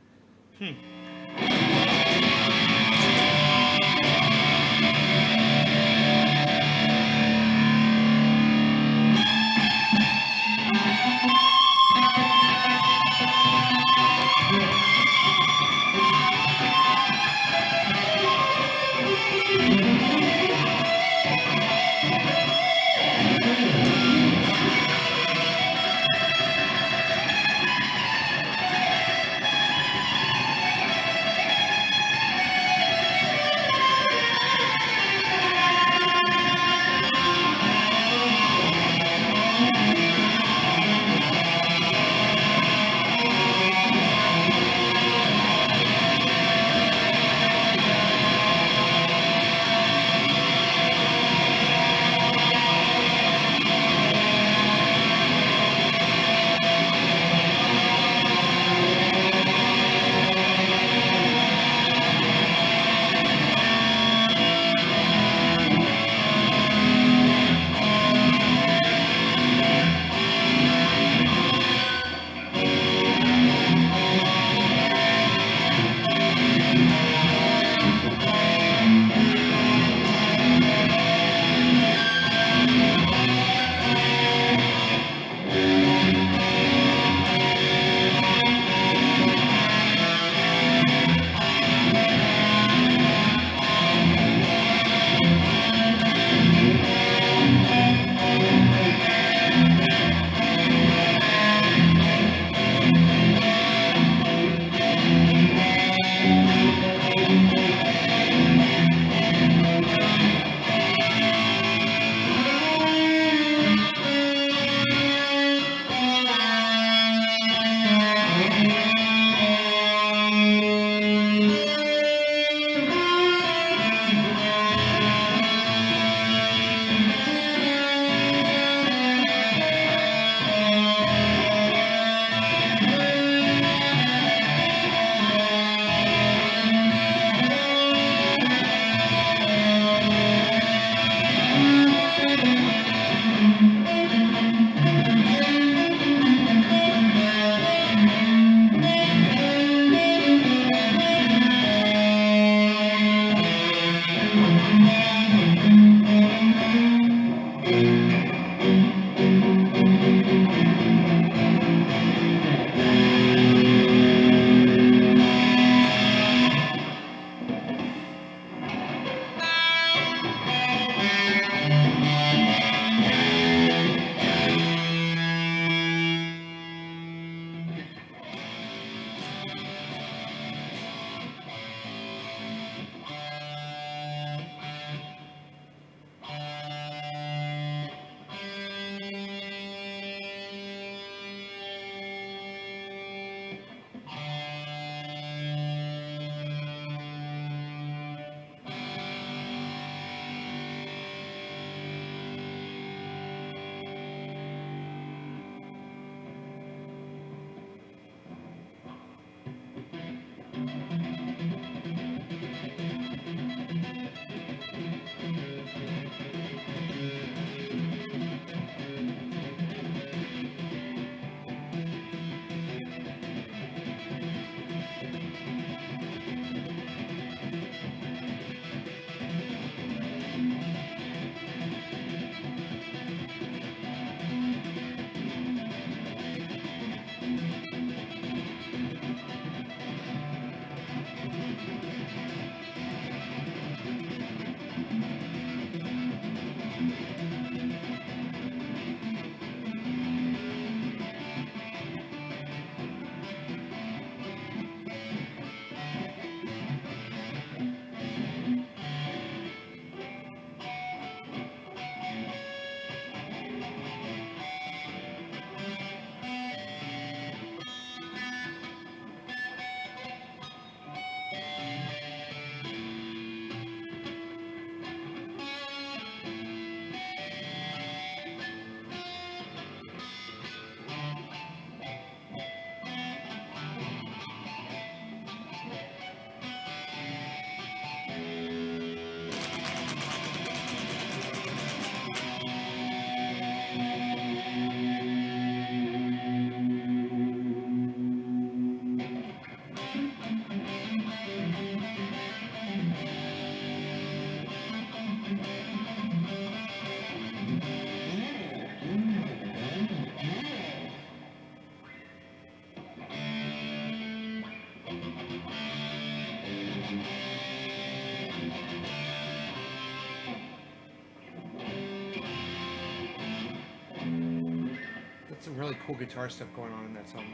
Some really cool guitar stuff going on in that song.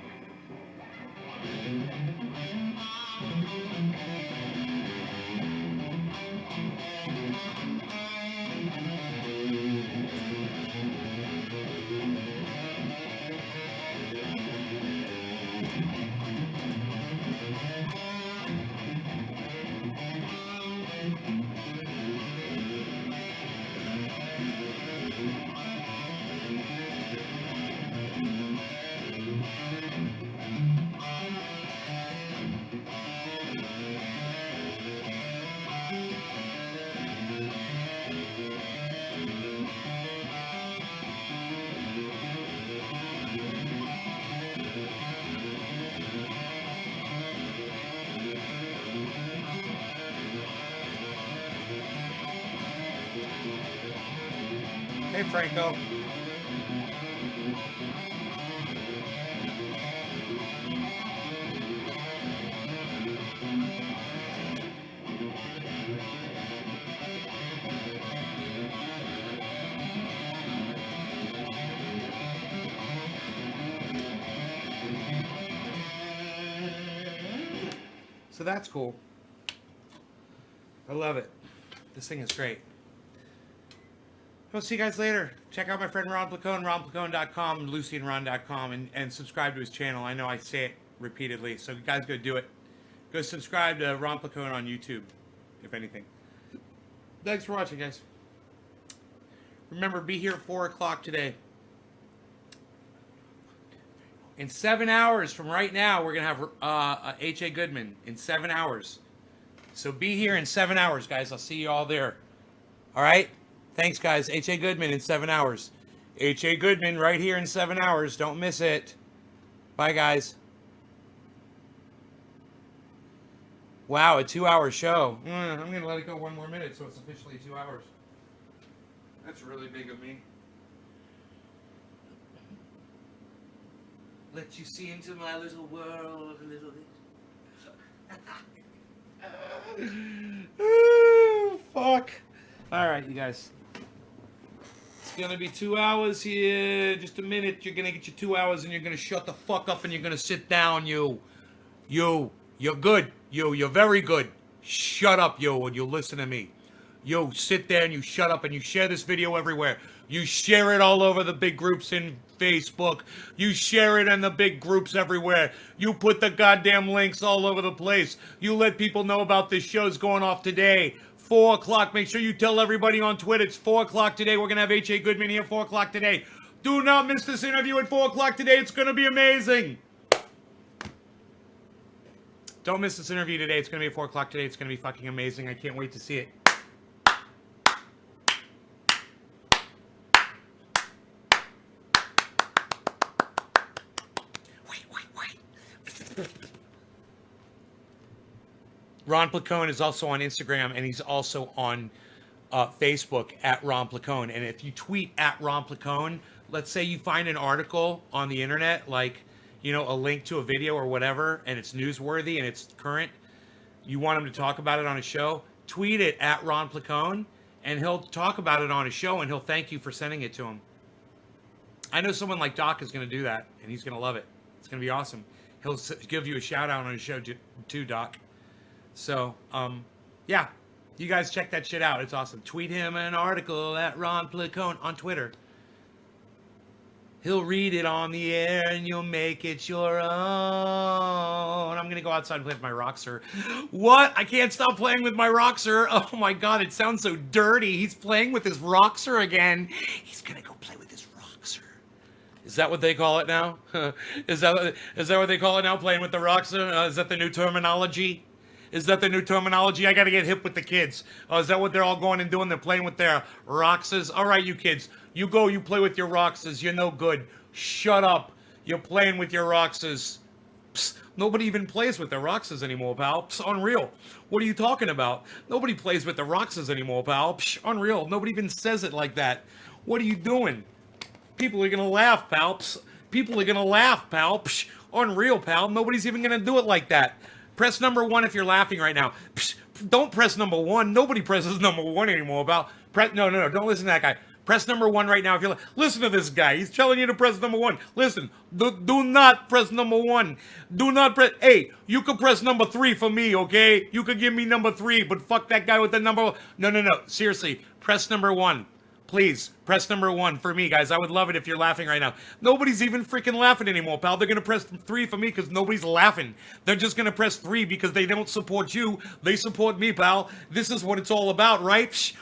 Hey, Franco. So that's cool. I love it. This thing is great. I'll see you guys later. Check out my friend Ron Placone, ronplacone.com, lucyandron.com, and subscribe to his channel. I know I say it repeatedly, so you guys go do it. Go subscribe to Ron Placone on YouTube, if anything. Thanks for watching, guys. Remember, be here at 4 o'clock today. In 7 hours from right now, we're going to have H.A. Goodman in 7 hours. So be here in 7 hours, guys. I'll see you all there. All right? Thanks, guys. H.A. Goodman in 7 hours. H.A. Goodman right here in 7 hours. Don't miss it. Bye, guys. Wow, a 2-hour show. I'm going to let it go 1 more minute so it's officially 2 hours. That's really big of me. Let you see into my little world a little bit. Oh, fuck. All right, you guys. It's going to be 2 hours here. Just a minute. You're going to get your 2 hours and you're going to shut the fuck up and you're going to sit down, you. You're good. You're very good. Shut up, and you listen to me. You sit there and you shut up and you share this video everywhere. You share it all over the big groups in Facebook. You share it in the big groups everywhere. You put the goddamn links all over the place. You let people know about this show's going off today. 4 o'clock. Make sure you tell everybody on Twitter it's 4 o'clock today. We're going to have H.A. Goodman here 4 o'clock today. Do not miss this interview at 4 o'clock today. It's going to be amazing. Don't miss this interview today. It's going to be at 4 o'clock today. It's going to be fucking amazing. I can't wait to see it. Ron Placone is also on Instagram, and he's also on Facebook at Ron Placone. And if you tweet at Ron Placone, let's say you find an article on the internet, like, you know, a link to a video or whatever, and it's newsworthy and it's current, you want him to talk about it on a show, tweet it at Ron Placone, and he'll talk about it on a show, and he'll thank you for sending it to him. I know someone like Doc is going to do that, and he's going to love it. It's going to be awesome. He'll give you a shout out on his show too, Doc. So, yeah, you guys check that shit out. It's awesome. Tweet him an article at Ron Placone on Twitter. He'll read it on the air and you'll make it your own. I'm going to go outside and play with my Roxer. What? I can't stop playing with my Roxer. Oh my God, it sounds so dirty. He's playing with his Roxer again. He's going to go play with his Roxer. Is that what they call it now? Is that what they call it now, playing with the Roxer? Is that the new terminology? Is that the new terminology? I got to get hip with the kids. Is that what they're all going and doing? They're playing with their Roxas? All right, you kids. You go, you play with your Roxas. You're no good. Shut up. You're playing with your Roxas. Psst, nobody even plays with their Roxas anymore, pal. Psst, unreal. What are you talking about? Nobody plays with the Roxas anymore, pal. Psst, unreal. Nobody even says it like that. What are you doing? People are going to laugh, pal. Psst, people are going to laugh, pal. Psst, unreal, pal. Nobody's even going to do it like that. Press number 1 if you're laughing right now. Psst, don't press number 1. Nobody presses number 1 anymore, pal. No, don't listen to that guy. Press number 1 right now. If you're listen to this guy, he's telling you to press number 1. Listen, do not press number 1. Do not press. Hey, you could press number 3 for me, okay? You could give me number 3, but fuck that guy with the number. No. Seriously, press number 1. Please, press number 1 for me, guys. I would love it if you're laughing right now. Nobody's even freaking laughing anymore, pal. They're going to press 3 for me because nobody's laughing. They're just going to press 3 because they don't support you. They support me, pal. This is what it's all about, right?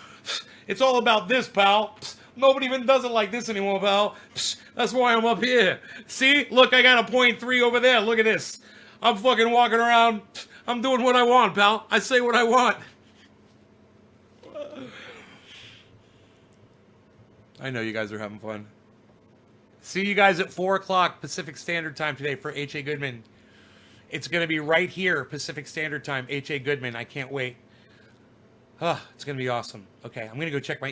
It's all about this, pal. Nobody even does it like this anymore, pal. That's why I'm up here. See? Look, I got a 0.3 over there. Look at this. I'm fucking walking around. I'm doing what I want, pal. I say what I want. I know you guys are having fun. See you guys at 4 o'clock Pacific Standard Time today for H.A. Goodman. It's going to be right here, Pacific Standard Time, H.A. Goodman. I can't wait. It's going to be awesome. Okay, I'm going to go check my